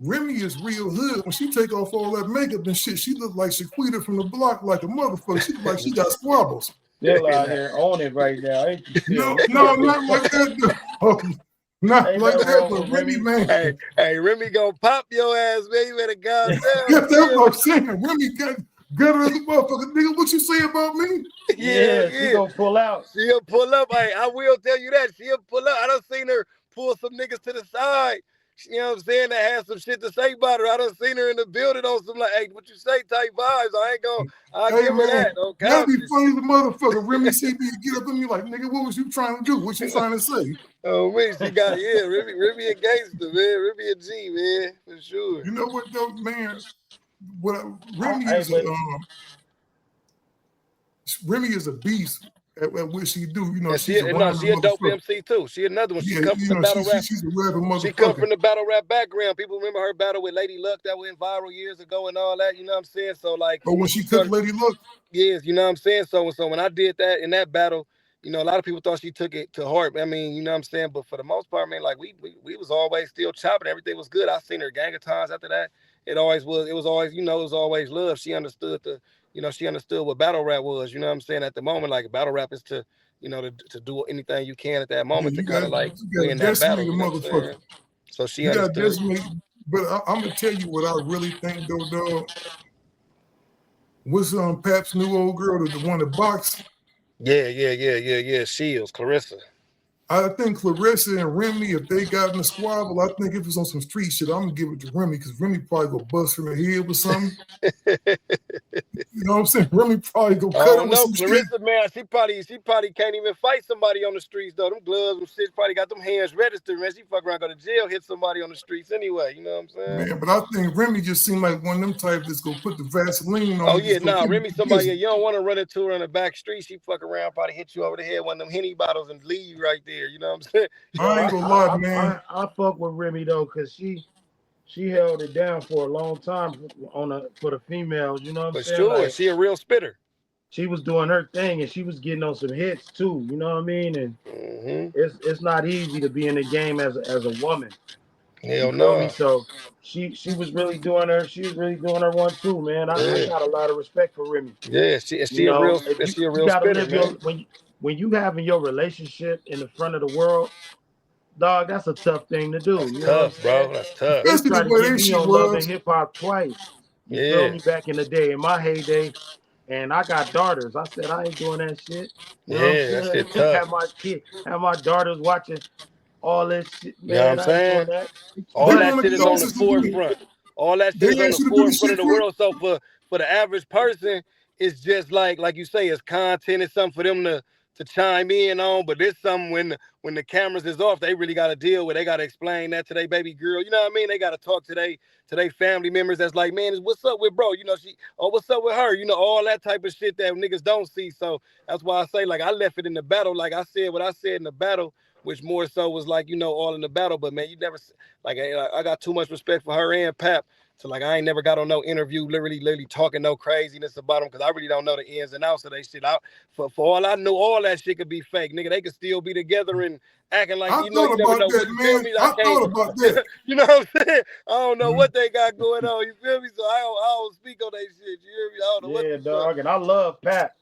[SPEAKER 1] Remy is real hood. When she take off all that makeup and shit, she look like Shaquita from the block, like a motherfucker. She look like she got squabbles.
[SPEAKER 2] Still out here on it right now, ain't you?
[SPEAKER 1] No, not like that. Not like that, but Remy, man.
[SPEAKER 3] Hey, Remy gonna pop your ass, man. You better go down.
[SPEAKER 1] That's what I'm saying. Remy got gutter as a motherfucker. Nigga, what you say about me?
[SPEAKER 2] Yeah. She gonna pull out.
[SPEAKER 3] She'll pull up. Hey, I will tell you that. She'll pull up. I done seen her pull some niggas to the side. You know what I'm saying? That has some shit to say about her. I done seen her in the building on some like, hey, what you say type vibes. I'll give her that. Okay.
[SPEAKER 1] That'd be funny as a motherfucker. Remy see me get up on me like, nigga, what was you trying to do? What you trying to say?
[SPEAKER 3] Oh, man, she got, Remy a gangster, man. Remy a G, man, for sure.
[SPEAKER 1] You know what, though, man? Remy is a beast at what she do. You know,
[SPEAKER 3] she a dope MC too. She another one. She come from the battle rap.
[SPEAKER 1] She's a rapper motherfucker.
[SPEAKER 3] She come from the battle rap background. People remember her battle with Lady Luck that went viral years ago and all that. You know what I'm saying? So like,
[SPEAKER 1] when she took Lady Luck.
[SPEAKER 3] Yes, you know what I'm saying. So when I did that in that battle, you know, a lot of people thought she took it to heart. I mean, you know what I'm saying. But for the most part, man, like we was always still chopping. Everything was good. I seen her gang of times after that. It was always love. She understood what battle rap was, you know what I'm saying? At the moment, like battle rap is to do anything you can at that moment to kind of like win that battle. You know motherfucker. So she understood.
[SPEAKER 1] But I'm gonna tell you what I really think though, dog. What's Pap's new old girl, the one that boxed?
[SPEAKER 3] Yeah. Shields, Clarissa.
[SPEAKER 1] I think Clarissa and Remy, if they got in a squabble, I think if it's on some street shit, I'm gonna give it to Remy because Remy probably go bust her head with something. You know what I'm saying? Remy probably go cut her with some
[SPEAKER 3] Clarissa,
[SPEAKER 1] shit.
[SPEAKER 3] Man, she probably can't even fight somebody on the streets though. Them gloves and shit probably got them hands registered, man. She fuck around, go to jail, hit somebody on the streets anyway. You know what I'm saying?
[SPEAKER 1] Man, but I think Remy just seemed like one of them types that's gonna put the Vaseline on.
[SPEAKER 3] Oh yeah, Remy somebody you don't want to run into her in the back street. She fuck around, probably hit you over the head, one of them Henny bottles and leave you right there. You know what I'm saying?
[SPEAKER 1] I ain't gonna lie, man.
[SPEAKER 2] I fuck with Remy though, cause she held it down for a long time for the females. You know what I'm saying?
[SPEAKER 3] Sure, like, she a real spitter.
[SPEAKER 2] She was doing her thing, and she was getting on some hits too. You know what I mean? And it's not easy to be in the game as a woman.
[SPEAKER 3] Hell
[SPEAKER 2] You feel me?
[SPEAKER 3] no.
[SPEAKER 2] So she was really doing her. She was really doing her one too, man. I
[SPEAKER 3] Yeah.
[SPEAKER 2] got a lot of respect for Remy.
[SPEAKER 3] Yeah,
[SPEAKER 2] You know, if
[SPEAKER 3] she a
[SPEAKER 2] you
[SPEAKER 3] real
[SPEAKER 2] got to
[SPEAKER 3] spitter,
[SPEAKER 2] live your
[SPEAKER 3] man.
[SPEAKER 2] when you having your relationship in the front of the world, dog. That's a tough thing to do.
[SPEAKER 3] That's
[SPEAKER 2] You know what I'm
[SPEAKER 3] tough,
[SPEAKER 2] saying?
[SPEAKER 3] bro. That's tough.
[SPEAKER 2] They
[SPEAKER 1] Especially the
[SPEAKER 2] tried to
[SPEAKER 1] way
[SPEAKER 2] get
[SPEAKER 1] they
[SPEAKER 2] me
[SPEAKER 1] shit
[SPEAKER 2] on Love and
[SPEAKER 1] was.
[SPEAKER 2] Hip Hop twice. You feel
[SPEAKER 3] Yeah.
[SPEAKER 2] me? Back in the day, in my heyday, and I got daughters. I said I ain't doing that shit. You know
[SPEAKER 3] Yeah, that
[SPEAKER 2] what I'm
[SPEAKER 3] shit
[SPEAKER 2] saying?
[SPEAKER 3] tough.
[SPEAKER 2] Have my daughters watching all that shit.
[SPEAKER 3] You know what I'm
[SPEAKER 2] Man, I ain't doing
[SPEAKER 3] saying?
[SPEAKER 2] that.
[SPEAKER 1] They
[SPEAKER 3] All that
[SPEAKER 1] want
[SPEAKER 3] shit
[SPEAKER 1] the
[SPEAKER 3] is on the
[SPEAKER 1] closest to do it.
[SPEAKER 3] forefront. All that
[SPEAKER 1] They
[SPEAKER 3] shit is on
[SPEAKER 1] ask
[SPEAKER 3] the
[SPEAKER 1] you to do the
[SPEAKER 3] forefront of
[SPEAKER 1] shit
[SPEAKER 3] the
[SPEAKER 1] quick.
[SPEAKER 3] world. So for the average person, it's just like you say, it's content. It's something for them to chime in on. But it's something when the cameras is off, they really got to deal with. They got to explain that to their baby girl. You know what I mean? They got to talk to their family members. That's like, man, what's up with bro? You know, what's up with her? You know, all that type of shit that niggas don't see. So that's why I say, like, I left it in the battle. Like I said, what I said in the battle, which more so was like, all in the battle. But man, you never like I got too much respect for her and Pap. So like I ain't never got on no interview, literally talking no craziness about them because I really don't know the ins and outs of they shit. For all I know, all that shit could be fake, nigga. They could still be together and acting like
[SPEAKER 1] I
[SPEAKER 3] you
[SPEAKER 1] thought
[SPEAKER 3] never
[SPEAKER 1] about
[SPEAKER 3] know
[SPEAKER 1] that,
[SPEAKER 3] what you feel
[SPEAKER 1] man.
[SPEAKER 3] me. I
[SPEAKER 1] I
[SPEAKER 3] can't,
[SPEAKER 1] thought about that.
[SPEAKER 3] you know what I'm saying? I don't know
[SPEAKER 1] Mhm.
[SPEAKER 3] what they got going on. You feel me? So I don't speak on that shit. You hear me? I don't know what
[SPEAKER 2] Yeah,
[SPEAKER 3] the fuck.
[SPEAKER 2] dog. And I love Pat.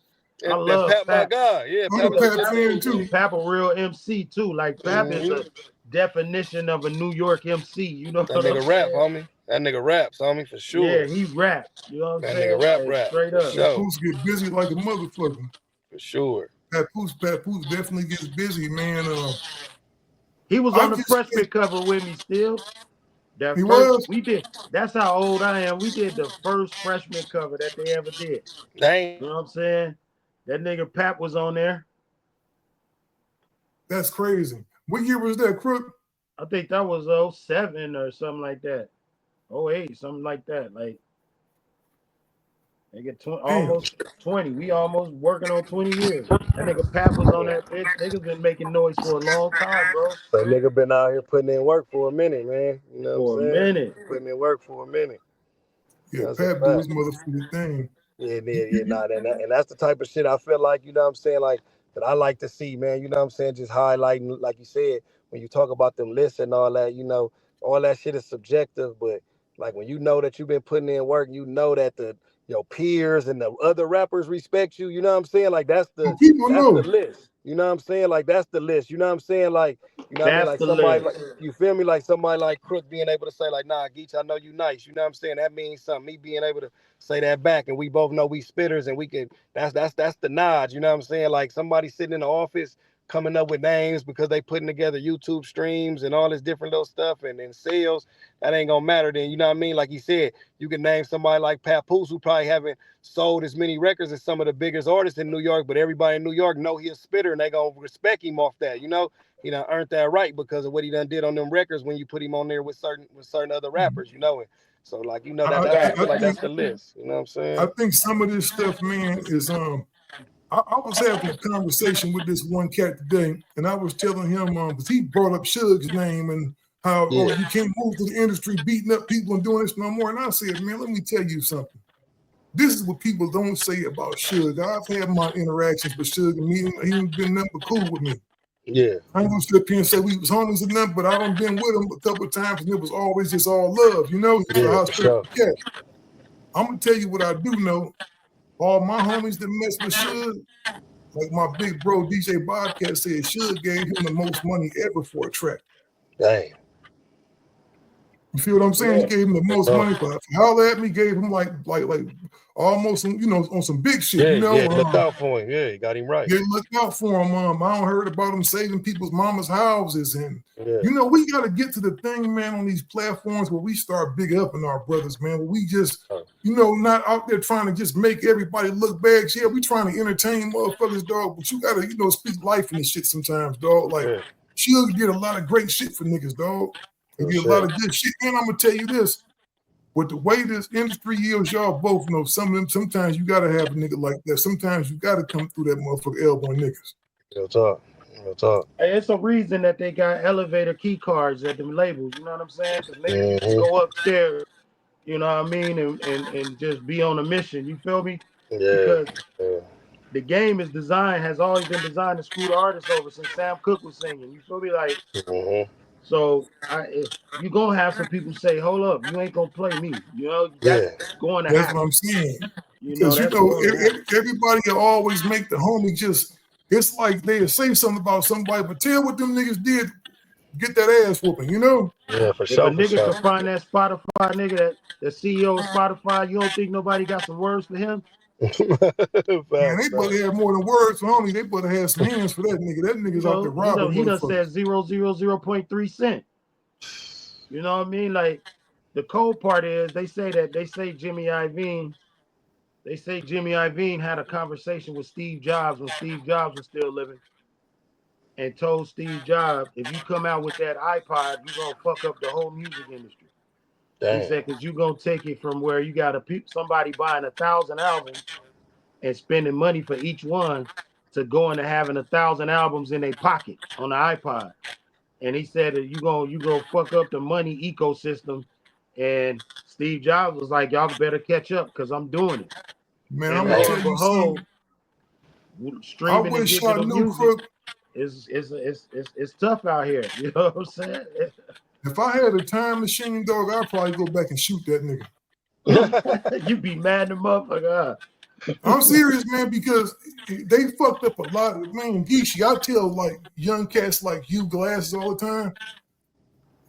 [SPEAKER 2] I
[SPEAKER 3] And
[SPEAKER 2] love
[SPEAKER 3] Pap, my
[SPEAKER 2] Pat.
[SPEAKER 3] God, yeah,
[SPEAKER 1] I'm
[SPEAKER 3] Pap
[SPEAKER 1] a
[SPEAKER 3] a
[SPEAKER 2] Because
[SPEAKER 3] good
[SPEAKER 1] Pat
[SPEAKER 2] Pap,
[SPEAKER 1] fan
[SPEAKER 3] dude, man.
[SPEAKER 1] too.
[SPEAKER 2] Pap a real MC too. Like Pap is
[SPEAKER 3] Mm-hmm.
[SPEAKER 2] a definition of a New York MC. You know
[SPEAKER 3] That
[SPEAKER 2] what I'm
[SPEAKER 3] nigga rap,
[SPEAKER 2] saying?
[SPEAKER 3] homie. That nigga raps, homie, for
[SPEAKER 2] Yeah,
[SPEAKER 3] sure.
[SPEAKER 2] he rap. You know what I'm
[SPEAKER 3] That nigga
[SPEAKER 2] saying? Like
[SPEAKER 3] rap,
[SPEAKER 2] straight
[SPEAKER 3] for
[SPEAKER 2] up.
[SPEAKER 3] sure,
[SPEAKER 1] Papoose get busy like a motherfucker.
[SPEAKER 3] for sure.
[SPEAKER 1] Papoose definitely gets busy, man.
[SPEAKER 2] He was
[SPEAKER 1] I
[SPEAKER 2] on the
[SPEAKER 1] just
[SPEAKER 2] freshman cover with me still.
[SPEAKER 1] he
[SPEAKER 2] That first
[SPEAKER 1] was.
[SPEAKER 2] we did. That's how old I am. We did the first freshman cover that they ever did.
[SPEAKER 3] Dang.
[SPEAKER 2] You know what I'm saying? That nigga Pap was on there.
[SPEAKER 1] That's crazy. What year was that, Crook?
[SPEAKER 2] I think that was '07 or something like that. '08, something like that. Like they get
[SPEAKER 1] Damn.
[SPEAKER 2] almost 20. We almost working on 20 years. That nigga Pap was on that bitch. Niggas been making noise for a long time, bro.
[SPEAKER 3] So nigga been out here putting in work for a minute, man. You know what I'm
[SPEAKER 2] For a
[SPEAKER 3] saying?
[SPEAKER 2] minute.
[SPEAKER 3] Putting in work for a minute.
[SPEAKER 1] Yeah,
[SPEAKER 3] That's a
[SPEAKER 1] Pat do his
[SPEAKER 3] fact.
[SPEAKER 1] motherfucking thing.
[SPEAKER 3] Nah, and that's the type of shit I feel like, you know what I'm saying, like that I like to see, man. You know what I'm saying? Just highlighting, like you said, when you talk about them lists and all that, all that shit is subjective, but like when you know that you've been putting in work, you know that your peers and the other rappers respect you, you know what I'm saying? Like
[SPEAKER 1] Well, people
[SPEAKER 3] that's the
[SPEAKER 1] know.
[SPEAKER 3] list. You know what I'm saying? Like that's the list. You know what I'm saying? Like, you know what I mean?
[SPEAKER 2] That's
[SPEAKER 3] Like
[SPEAKER 2] the
[SPEAKER 3] somebody like
[SPEAKER 2] list.
[SPEAKER 3] you feel me? Like somebody like Crook being able to say, like, nah, Geech, I know you nice. You know what I'm saying? That means something. Me being able to say that back, and we both know we spitters, and we can. That's the nod. You know what I'm saying? Like somebody sitting in the office coming up with names because they putting together YouTube streams and all this different little stuff and sales. That ain't gonna matter then. You know what I mean? Like he said, you can name somebody like Papoose who probably haven't sold as many records as some of the biggest artists in New York, but everybody in New York know he a spitter and they gonna respect him off that. You know, he done earned that right because of what he done did on them records when you put him on there with certain other rappers. You know, so like I
[SPEAKER 1] I
[SPEAKER 3] feel like
[SPEAKER 1] think
[SPEAKER 3] that's the list. You know what I'm
[SPEAKER 1] I
[SPEAKER 3] saying?
[SPEAKER 1] think some of this stuff, man, is I was having a conversation with this one cat today, and I was telling him because he brought up Suge's name and how
[SPEAKER 3] Yeah.
[SPEAKER 1] you can't move to the industry beating up people and doing this no more. And I said, man, let me tell you something. This is what people don't say about Suge. I've had my interactions with Suge, and he ain't been nothing but cool with me.
[SPEAKER 3] Yeah.
[SPEAKER 1] I ain't gonna sit up here and say we was homies or nothing, but I done been with him a couple of times, and it was always just all love. You know, he's a
[SPEAKER 3] Yeah, for
[SPEAKER 1] hospitable
[SPEAKER 3] sure.
[SPEAKER 1] cat. I'm gonna tell you what I do know. All my homies that mess with Suge, like my big bro DJ Bobcat said, Suge gave him the most money ever for a track.
[SPEAKER 3] Dang.
[SPEAKER 1] You feel what I'm saying? He
[SPEAKER 2] Yeah.
[SPEAKER 1] gave him the most
[SPEAKER 3] Uh,
[SPEAKER 1] money for holler at me. Gave him like almost on some big shit. You know,
[SPEAKER 3] look out for him. Yeah, you got him right.
[SPEAKER 1] they look out for him. I don't heard about him saving people's mama's houses, and
[SPEAKER 3] Yeah.
[SPEAKER 1] we got to get to the thing, man, on these platforms where we start big upping our brothers, man. Where we just, not out there trying to just make everybody look bad. Yeah, we trying to entertain motherfuckers, dog. But you gotta, speak life in this shit sometimes, dog. Like
[SPEAKER 3] Yeah,
[SPEAKER 1] Suge did a lot of great shit for niggas, dog. He
[SPEAKER 3] for
[SPEAKER 1] did a lot
[SPEAKER 3] sure.
[SPEAKER 1] of good shit. And I'm gonna tell you this. With the way this industry is, y'all both know some of them. Sometimes you gotta have a nigga like that. Sometimes you gotta come through that motherfucker elbowing niggas.
[SPEAKER 3] Real talk. Real talk.
[SPEAKER 2] Hey, it's a reason that they got elevator key cards at them labels. You know what I'm saying? Because niggas used to
[SPEAKER 3] Mm-hmm.
[SPEAKER 2] go upstairs, you know what I mean, and just be on a mission. You feel me?
[SPEAKER 3] Yeah.
[SPEAKER 2] Because
[SPEAKER 3] Yeah.
[SPEAKER 2] the game has always been designed to screw the artists over since Sam Cooke was singing. You feel me? Like
[SPEAKER 3] Mm-hmm.
[SPEAKER 2] So you gonna have some people say, "Hold up, you ain't gonna play me." You know that's going to
[SPEAKER 1] That's what
[SPEAKER 2] happen.
[SPEAKER 1] I'm saying.
[SPEAKER 2] You know
[SPEAKER 1] Because
[SPEAKER 2] that's going to happen.
[SPEAKER 1] everybody will always make the homie just. It's like they'll say something about somebody, but tell what them niggas did. Get that ass whooping, you know?
[SPEAKER 3] Yeah, for
[SPEAKER 2] If a
[SPEAKER 3] sure, for
[SPEAKER 2] nigga
[SPEAKER 3] sure.
[SPEAKER 2] could find that Spotify nigga, that the CEO of Spotify, you don't think nobody got some words for him?
[SPEAKER 1] Man, they better have more than words for homie. They better have some hands for that nigga. That nigga's out there robbing
[SPEAKER 2] he done
[SPEAKER 1] motherfuckers.
[SPEAKER 2] said 0.3 cent. You know what I mean? Like the cold part is they say Jimmy Iovine. They say Jimmy Iovine had a conversation with Steve Jobs when Steve Jobs was still living, and told Steve Jobs, if you come out with that iPod, you're gonna fuck up the whole music industry. He said, because you're gonna take it from where you got somebody buying 1,000 albums and spending money for each one to going to having 1,000 albums in their pocket on the iPod. And he said that you gonna fuck up the money ecosystem. And Steve Jobs was like, y'all better catch up because I'm doing it.
[SPEAKER 1] Man,
[SPEAKER 2] And
[SPEAKER 1] I'm gonna
[SPEAKER 2] lo
[SPEAKER 1] tell
[SPEAKER 2] and
[SPEAKER 1] you
[SPEAKER 2] behold,
[SPEAKER 1] something. I
[SPEAKER 2] streaming and
[SPEAKER 1] wish I
[SPEAKER 2] digital
[SPEAKER 1] knew
[SPEAKER 2] music
[SPEAKER 1] Crook.
[SPEAKER 2] it's tough out here. You know what I'm saying?
[SPEAKER 1] If I had a time machine, dog, I'd probably go back and shoot that nigga.
[SPEAKER 2] You be mad at the motherfucker.
[SPEAKER 1] I'm serious, man, because they fucked up a lot. Man, Geechi, I tell like young cats like you glasses all the time.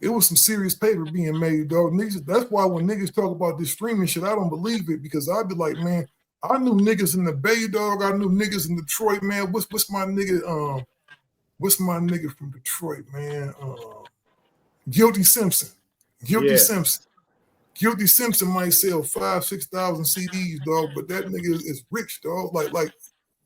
[SPEAKER 1] It was some serious paper being made, dog. Niggas, that's why when niggas talk about this streaming shit, I don't believe it because I'd be like, man, I knew niggas in the Bay, dog. I knew niggas in Detroit, man. What's my nigga? What's my nigga from Detroit, man? Guilty Simpson. Guilty Simpson might sell 5,000-6,000 CDs, dog, but that nigga is rich, dog. Like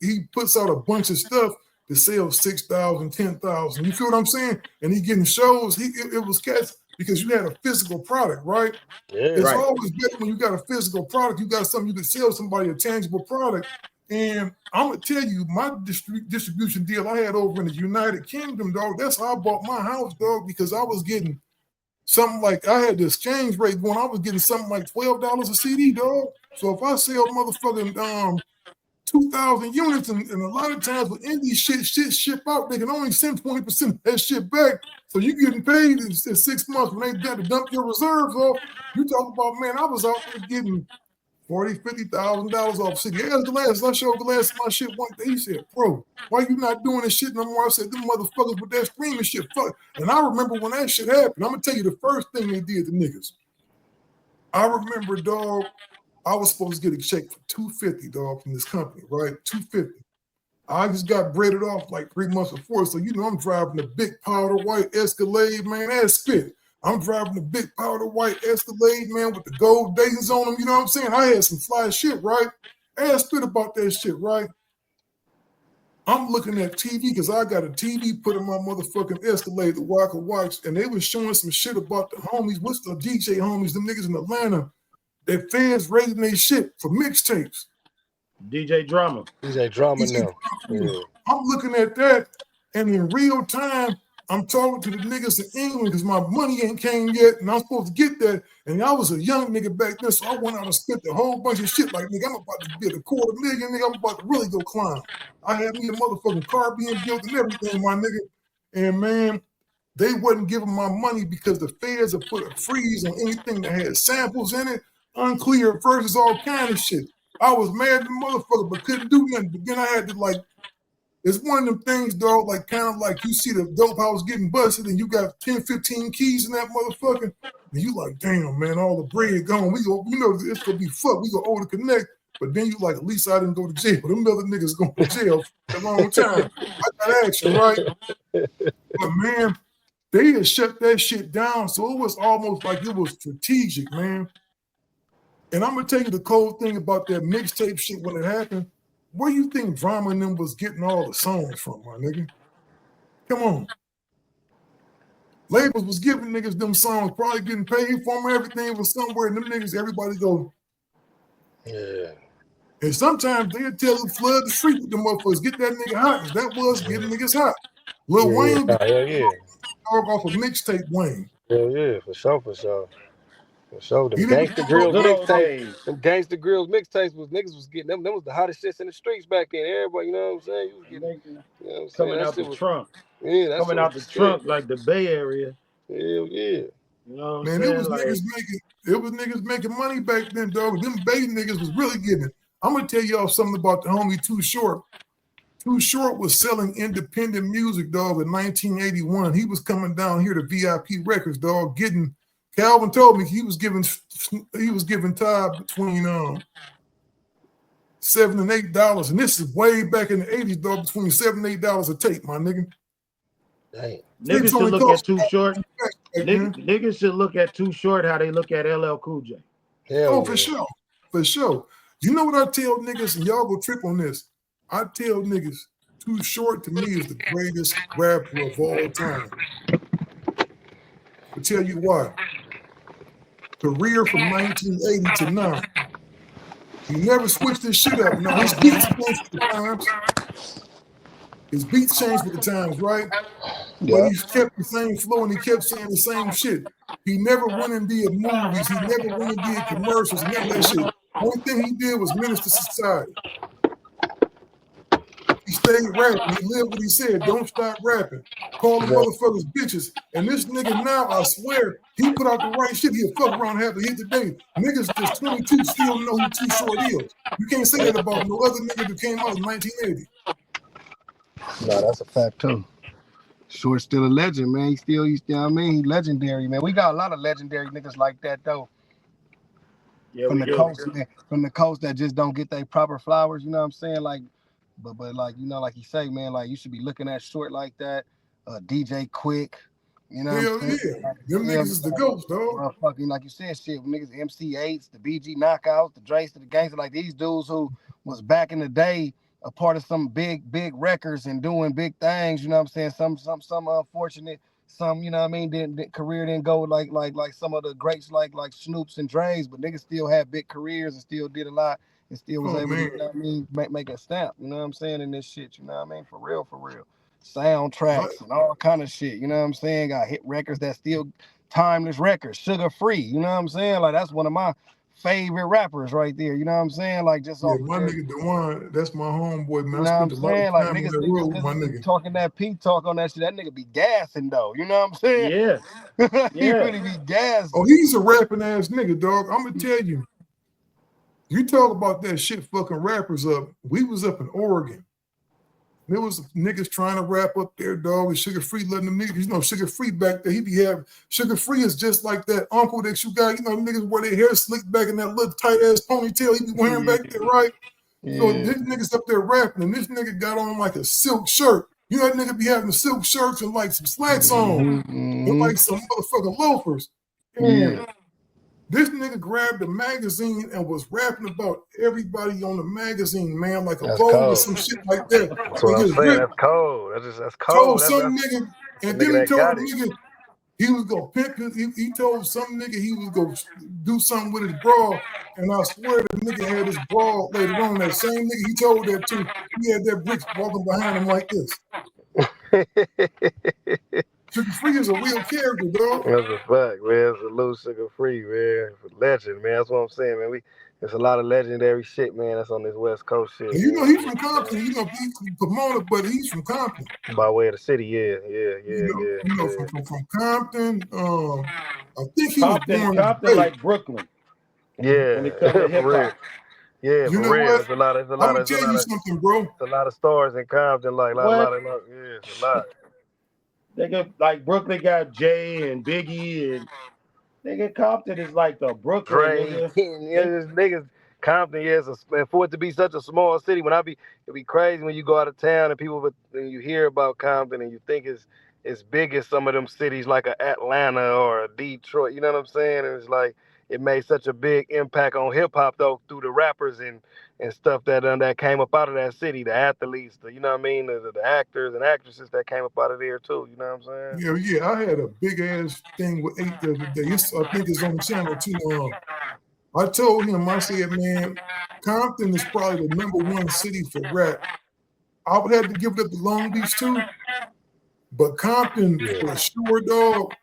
[SPEAKER 1] he puts out a bunch of stuff that sells 6,000, 10,000. You feel what I'm saying? And he getting shows. It was cats because you had a physical product, right? It's always better when you got a physical product. You got something you can sell somebody a tangible product. And I'm gonna tell you, my distribution deal I had over in the United Kingdom, dog. That's how I bought my house, dog, because I was getting something like I had the exchange rate going. I was getting something like $12 a CD, dog. So if I sell motherfucking 2,000 units, and a lot of times with indie shit ship out, they can only send 20% of that shit back. So you getting paid in 6 months when they got to dump your reserves off. You talk about, man, I was out there getting $40,000-$50,000 off CD. Ask Glass, I showed Glass my shit one day. He said, bro, why you not doing this shit no more? I said, them motherfuckers with that streaming shit, fuck. And I remember when that shit happened. I'm gonna tell you the first thing they did to niggas. I remember, dog, I was supposed to get a check for $250, dog, from this company, right? $250. I just got breaded off like 3 months before. So, you know, I'm driving a big powder white Escalade, man, that's spit. I'm driving a big powder white Escalade, man, with the gold days on them. You know what I'm saying? I had some fly shit, right? Ask spit about that shit, right? I'm looking at TV because I got a TV put in my motherfucking Escalade that I could watch, and they was showing some shit about the homies. What's the DJ homies, them niggas in Atlanta? Their fans raising their shit for mixtapes.
[SPEAKER 2] DJ Drama
[SPEAKER 3] now.
[SPEAKER 1] Yeah. I'm looking at that, and in real time, I'm talking to the niggas in England because my money ain't came yet, and I'm supposed to get that. And I was a young nigga back then, so I went out and spent a whole bunch of shit like, nigga, I'm about to get $250,000, nigga. I'm about to really go climb. I had me a motherfucking car being built and everything, my nigga. And man, they wasn't giving my money because the feds have put a freeze on anything that had samples in it, unclear verses, all kind of shit. I was mad at the motherfucker, but couldn't do nothing. But then I had to like, it's one of them things, dog, like kind of like you see the dope house getting busted and you got 10, 15 keys in that motherfucker. And you like, damn, man, all the bread gone. We go, you know, it's going to be fucked. We go owe the connect. But then you like, at least I didn't go to jail. Them other niggas going to jail for a long time. I got action, right? But man, they had shut that shit down. So it was almost like it was strategic, man. And I'm going to tell you the cold thing about that mixtape shit when it happened. Where you think Drama and them was getting all the songs from, my nigga? Come on. Labels was giving niggas them songs, probably getting paid for them. Everything was somewhere, and them niggas, everybody go.
[SPEAKER 3] Yeah.
[SPEAKER 1] And sometimes they'd tell them flood the street with them motherfuckers, get that nigga hot, because that was getting niggas hot. Lil Wayne
[SPEAKER 3] talk
[SPEAKER 1] off a mixtape Wayne.
[SPEAKER 3] Yeah, for sure. For sure. Them
[SPEAKER 2] Gangsta Grills mixtapes.
[SPEAKER 3] Them Gangsta Grills mixtapes was niggas was getting them. Them was the hottest shits in the streets back then. Everybody, you know what I'm saying? You was getting,
[SPEAKER 2] coming out the trunk.
[SPEAKER 3] Yeah, that's
[SPEAKER 2] coming out the trunk like the Bay Area.
[SPEAKER 3] Hell yeah.
[SPEAKER 2] You know what I'm
[SPEAKER 1] Man,
[SPEAKER 2] saying?
[SPEAKER 1] it was niggas making money back then, dog. Them Bay niggas was really getting it. I'm gonna tell y'all something about the homie Too Short. Too Short was selling independent music, dog, in 1981. He was coming down here to VIP Records, dog, getting. Calvin told me he was giving Todd between $7 and $8, and this is way back in the 80s, dog, between $7 and $8 a tape, my nigga.
[SPEAKER 3] Damn.
[SPEAKER 2] Niggas should look at Too Short.
[SPEAKER 1] Niggas
[SPEAKER 2] Niggas should look at Too Short how they look at LL Cool J.
[SPEAKER 3] Hell
[SPEAKER 1] for sure. For sure. You know what I tell niggas, and y'all go trip on this. I tell niggas, Too Short to me is the greatest rapper of all time. I'll tell you why. Career from 1980 to now. He never switched his shit up. Now his beats changed with the times. His beats changed with the times, right?
[SPEAKER 3] Yeah.
[SPEAKER 1] But he kept the same flow and he kept saying the same shit. He never went and did movies. He never went and did commercials. None of that shit. One thing he did was minister to society. He stayed rapping. He lived what he said. Don't stop rapping. Call the motherfuckers bitches. And this nigga now, I swear, he put out the right shit. He'll fuck around and have a hit today. Niggas just 22 still know who Too Short is. You can't say that about no other nigga that came out in 1980.
[SPEAKER 3] No, that's a fact too. Short's still a legend, man. He still, I mean, he's legendary, man. We got a lot of legendary niggas like that though.
[SPEAKER 2] Yeah,
[SPEAKER 3] from the coast, man, from the coast that just don't get their proper flowers, you know what I'm saying? Like, but like, you know, like you say, man, like you should be looking at Short like that. DJ Quick, you know
[SPEAKER 1] Hell
[SPEAKER 3] what I'm saying?
[SPEAKER 1] yeah.
[SPEAKER 3] Like,
[SPEAKER 1] Them niggas is the ghost, dog.
[SPEAKER 3] Fucking like you said, shit, niggas MC Eiht, the BG Knockouts, the Drakes, the Gangster, like these dudes who was back in the day a part of some big records and doing big things, you know what I'm saying? Some unfortunate, some, you know what I mean, career didn't go like some of the greats like Snoops and Dre's, but niggas still had big careers and still did a lot and still was able to, you know what I mean, make a stamp, you know what I'm saying, in this shit, you know what I mean? For real. Soundtracks and all kind of shit, you know what I'm saying? Got hit records that still timeless records, Sugar Free, you know what I'm saying? Like that's one of my favorite rappers right there, you know what I'm saying? Like just off
[SPEAKER 1] my nigga Dewan, that's my homeboy, man.
[SPEAKER 3] You know
[SPEAKER 1] I
[SPEAKER 3] what I'm
[SPEAKER 1] spent a lot
[SPEAKER 3] saying?
[SPEAKER 1] of
[SPEAKER 3] Like
[SPEAKER 1] time on
[SPEAKER 3] niggas
[SPEAKER 1] that road with my nigga.
[SPEAKER 3] talking that P talk on that shit. That nigga be gassing though. You know what I'm saying?
[SPEAKER 2] Yeah.
[SPEAKER 3] He really be gassing.
[SPEAKER 1] Oh, he's a rapping ass nigga, dog. I'm gonna tell you. You talk about that shit fucking rappers up. We was up in Oregon. There was niggas trying to rap up there, dog, and Sugar Free letting them niggas, you know, Sugar Free back there, he be having, Sugar Free is just like that uncle that you got, you know, niggas wear their hair slicked back in that little tight ass ponytail he be wearing back there, right?
[SPEAKER 3] Yeah.
[SPEAKER 1] So this nigga's up there rapping, and this nigga got on like a silk shirt. You know that nigga be having silk shirts and like some slacks on, and like some motherfucking loafers. And this nigga grabbed a magazine and was rapping about everybody on the magazine, man, like a bowl or some shit like that.
[SPEAKER 3] That's what I'm saying. That's cold. That's cold.
[SPEAKER 1] Told some nigga, and then he told a nigga he was gonna pimp his, he told some nigga he was gonna do something with his bra, and I swear the nigga had his bra later on. That same nigga he told that to, he had that bricks walking behind him like this. Sugar Free is a real character, dog.
[SPEAKER 3] That's a fact, man. Salute Sugar Free, man. Legend, man. That's what I'm saying, man. There's a lot of legendary shit, man, that's on this West Coast shit.
[SPEAKER 1] And you know, he's from Compton. You know, he's from Pomona, but he's from Compton.
[SPEAKER 3] By way of the city, yeah.
[SPEAKER 1] You know, from Compton. I think he was born
[SPEAKER 2] Compton like Brooklyn.
[SPEAKER 3] Yeah.
[SPEAKER 2] When it comes to hip hop.
[SPEAKER 3] Yeah,
[SPEAKER 1] you
[SPEAKER 3] for
[SPEAKER 1] know
[SPEAKER 3] real.
[SPEAKER 1] what?
[SPEAKER 3] It's a lot.
[SPEAKER 1] I'm gonna tell you something, bro.
[SPEAKER 3] It's a lot of stars in Compton, like it's a lot.
[SPEAKER 2] They got like Brooklyn got Jay and Biggie, and nigga Compton is like the Brooklyn
[SPEAKER 3] niggas. Compton, and for it to be such a small city, it'd be crazy when you go out of town and you hear about Compton and you think it's big as some of them cities like a Atlanta or a Detroit. You know what I'm saying? And it's like it made such a big impact on hip hop though through the rappers and stuff that came up out of that city, the athletes, you know what I mean, the actors and actresses that came up out of there too. You know what I'm saying?
[SPEAKER 1] Yeah. I had a big ass thing with Eiht the other day. I think it's on the channel too. I told him, I said, man, Compton is probably the #1 city for rap. I would have to give it up to Long Beach too. But Compton, for sure, dog.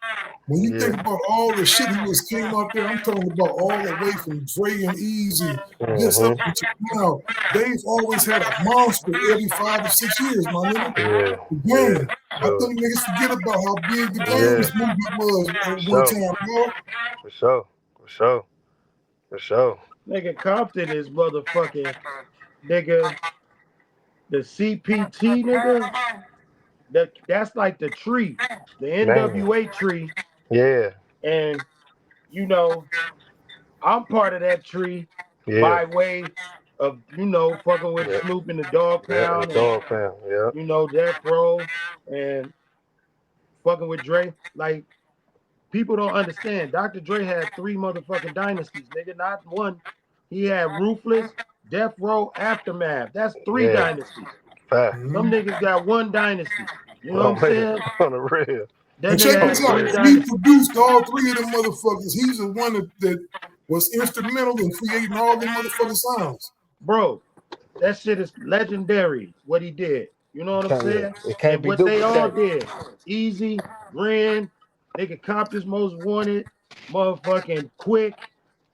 [SPEAKER 1] When you think about all the shit who was came out there, I'm talking about all the way from Dre and Eazy, this up until now. They've always had a monster every 5 or 6 years, my nigga. The game. I think niggas forget about how big the game's movement was at one time, dog.
[SPEAKER 3] For sure. For sure. For sure.
[SPEAKER 2] Nigga, Compton is motherfucking, nigga, the CPT, nigga. That's like the tree, the NWA tree.
[SPEAKER 3] Yeah.
[SPEAKER 2] And, you know, I'm part of that tree by way of, you know, fucking with Snoop in the Dog Pound and, you know, Death Row and fucking with Dre. Like, people don't understand. Dr. Dre had 3 motherfucking dynasties, nigga, not one. He had Ruthless, Death Row, Aftermath. That's 3 dynasties. Some niggas got 1 dynasty. You know what I'm saying?
[SPEAKER 3] On the real.
[SPEAKER 2] That
[SPEAKER 1] And
[SPEAKER 2] nigga
[SPEAKER 1] check
[SPEAKER 2] had
[SPEAKER 1] this out.
[SPEAKER 2] 3
[SPEAKER 1] He
[SPEAKER 2] dynasties.
[SPEAKER 1] produced all 3 of them motherfuckers. He's the one that was instrumental in creating all them motherfucking sounds.
[SPEAKER 2] Bro, that shit is legendary, what he did. You know what I'm saying?
[SPEAKER 3] It can't
[SPEAKER 2] And
[SPEAKER 3] be
[SPEAKER 2] what they all
[SPEAKER 3] duplicated.
[SPEAKER 2] did. Easy, Ren, nigga Compton's Most Wanted, motherfucking Quick.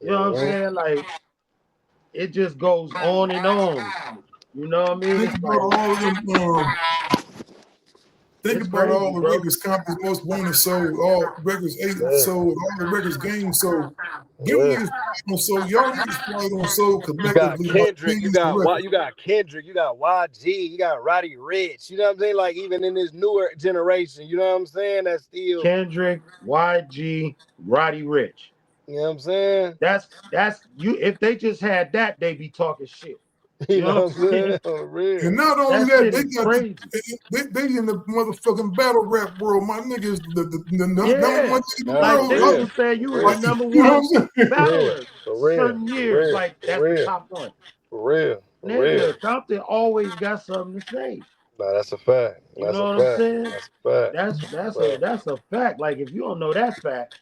[SPEAKER 2] You know what I'm saying? Like, it just goes on and on. You know what I mean?
[SPEAKER 1] Think
[SPEAKER 2] It's
[SPEAKER 1] about
[SPEAKER 2] like,
[SPEAKER 1] all of them. Think
[SPEAKER 2] it's
[SPEAKER 1] about all
[SPEAKER 2] crazy,
[SPEAKER 1] the
[SPEAKER 2] bro.
[SPEAKER 1] records Compton's Most Wanted sold, all records 8 sold, all the records Game sold. Them niggas don't sold. Y'all niggas probably don't sold
[SPEAKER 3] You got
[SPEAKER 1] collectively like
[SPEAKER 3] Kendrick, you
[SPEAKER 1] millions of records.
[SPEAKER 3] got Kendrick, you got YG, you got Roddy Ricch. You know what I'm saying? Like even in this newer generation, you know what I'm saying? That's still,
[SPEAKER 2] Kendrick, YG, Roddy Ricch.
[SPEAKER 3] you know what I'm saying?
[SPEAKER 2] That's you. If they just had that, they be talking shit.
[SPEAKER 3] You
[SPEAKER 2] You
[SPEAKER 3] know
[SPEAKER 2] know
[SPEAKER 3] what
[SPEAKER 2] what
[SPEAKER 3] I'm
[SPEAKER 2] I'm
[SPEAKER 3] saying?
[SPEAKER 2] saying?
[SPEAKER 3] On real.
[SPEAKER 1] And not only
[SPEAKER 2] That
[SPEAKER 1] that,
[SPEAKER 2] shit
[SPEAKER 1] they
[SPEAKER 2] is
[SPEAKER 1] got
[SPEAKER 2] crazy.
[SPEAKER 1] they in the motherfucking battle rap world. My niggas, the number
[SPEAKER 2] Yeah,
[SPEAKER 1] 1 in the
[SPEAKER 2] like they
[SPEAKER 1] world.
[SPEAKER 2] used to say, you was
[SPEAKER 1] Like,
[SPEAKER 2] the number
[SPEAKER 1] you know what
[SPEAKER 2] 1
[SPEAKER 1] I'm saying?
[SPEAKER 2] battler
[SPEAKER 3] For real.
[SPEAKER 2] certain
[SPEAKER 3] For
[SPEAKER 2] years.
[SPEAKER 3] real.
[SPEAKER 2] Like
[SPEAKER 3] For
[SPEAKER 2] that's the
[SPEAKER 3] real.
[SPEAKER 2] top 1.
[SPEAKER 3] For real. For real.
[SPEAKER 2] Nigga, Compton always got something to say.
[SPEAKER 3] Nah, that's a fact.
[SPEAKER 2] You
[SPEAKER 3] That's
[SPEAKER 2] know
[SPEAKER 3] a
[SPEAKER 2] what I'm
[SPEAKER 3] fact.
[SPEAKER 2] saying?
[SPEAKER 3] That's a fact.
[SPEAKER 2] That's a fact. Like if you don't know that fact,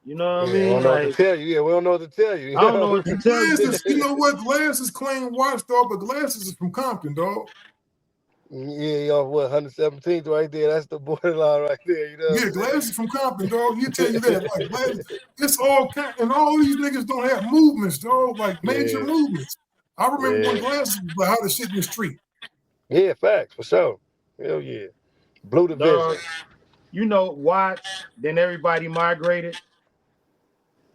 [SPEAKER 2] you know what I
[SPEAKER 3] Yeah, we don't
[SPEAKER 2] mean?
[SPEAKER 3] know what to
[SPEAKER 2] Like
[SPEAKER 3] tell you. Yeah, we don't know what to tell you.
[SPEAKER 2] I don't know what to
[SPEAKER 1] And
[SPEAKER 2] tell you.
[SPEAKER 1] Glasses, you know what? Glasses claim Watchdog, but Glasses is from Compton, dog.
[SPEAKER 3] Yeah, off what 117th right there. That's the borderline right there. You know what
[SPEAKER 1] Yeah,
[SPEAKER 3] I'm saying?
[SPEAKER 1] Glasses from Compton, dog. He'll tell you that. Like Glasses, it's all kind, and all these niggas don't have movements, dog. Like major movements. I remember when Glasses was like how the shit in the street.
[SPEAKER 3] Yeah, facts for sure. Hell yeah, Blue Division.
[SPEAKER 2] Dog, you know, Watts, then everybody migrated,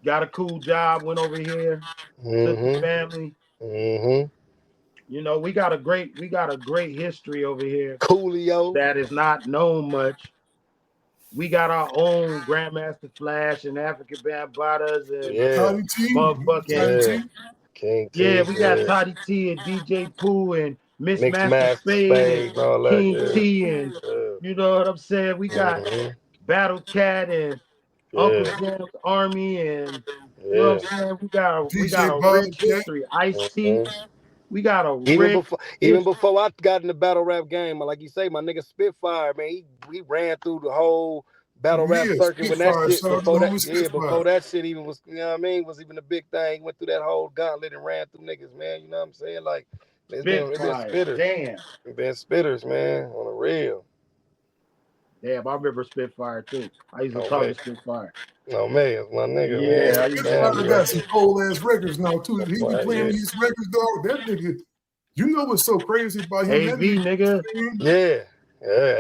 [SPEAKER 2] got a cool job, went over here, took the family. You know, we got a great history over here
[SPEAKER 3] Coolio.
[SPEAKER 2] that is not known much. We got our own Grandmaster Flash and African Bambatas and
[SPEAKER 1] Toddy T,
[SPEAKER 2] motherfucking
[SPEAKER 3] King T.
[SPEAKER 2] yeah, we got Toddy T and DJ Pooh and Mixed
[SPEAKER 3] Mixed
[SPEAKER 2] Master
[SPEAKER 3] Master
[SPEAKER 2] Spade
[SPEAKER 3] and all
[SPEAKER 2] and
[SPEAKER 3] that.
[SPEAKER 2] King T and you know what I'm saying? We got Battle Cat and Uncle Jam's Army and you know what I'm saying? We got
[SPEAKER 1] DJ
[SPEAKER 2] a rich
[SPEAKER 1] Bobcat.
[SPEAKER 2] history. Ice-T. We got a
[SPEAKER 3] Even
[SPEAKER 2] rich
[SPEAKER 3] before I got in the battle rap game, like you say, my nigga Spitfire, man, he ran through the whole battle rap circuit when that shit before that shit even was, you know what I mean, was even a big thing. He went through that whole gauntlet and ran through niggas, man. You know what I'm saying? Like it's been spitters.
[SPEAKER 2] Damn.
[SPEAKER 3] It's been spitters, man, on the real.
[SPEAKER 2] Damn, I remember Spitfire too. I used to talk to Spitfire.
[SPEAKER 3] No man, it's my nigga.
[SPEAKER 2] Yeah,
[SPEAKER 3] man.
[SPEAKER 2] I used
[SPEAKER 1] Spitfire got some cold ass records now too. He be playing these records, dog. That nigga, you know what's so crazy about him?
[SPEAKER 2] AV, nigga.
[SPEAKER 3] Yeah,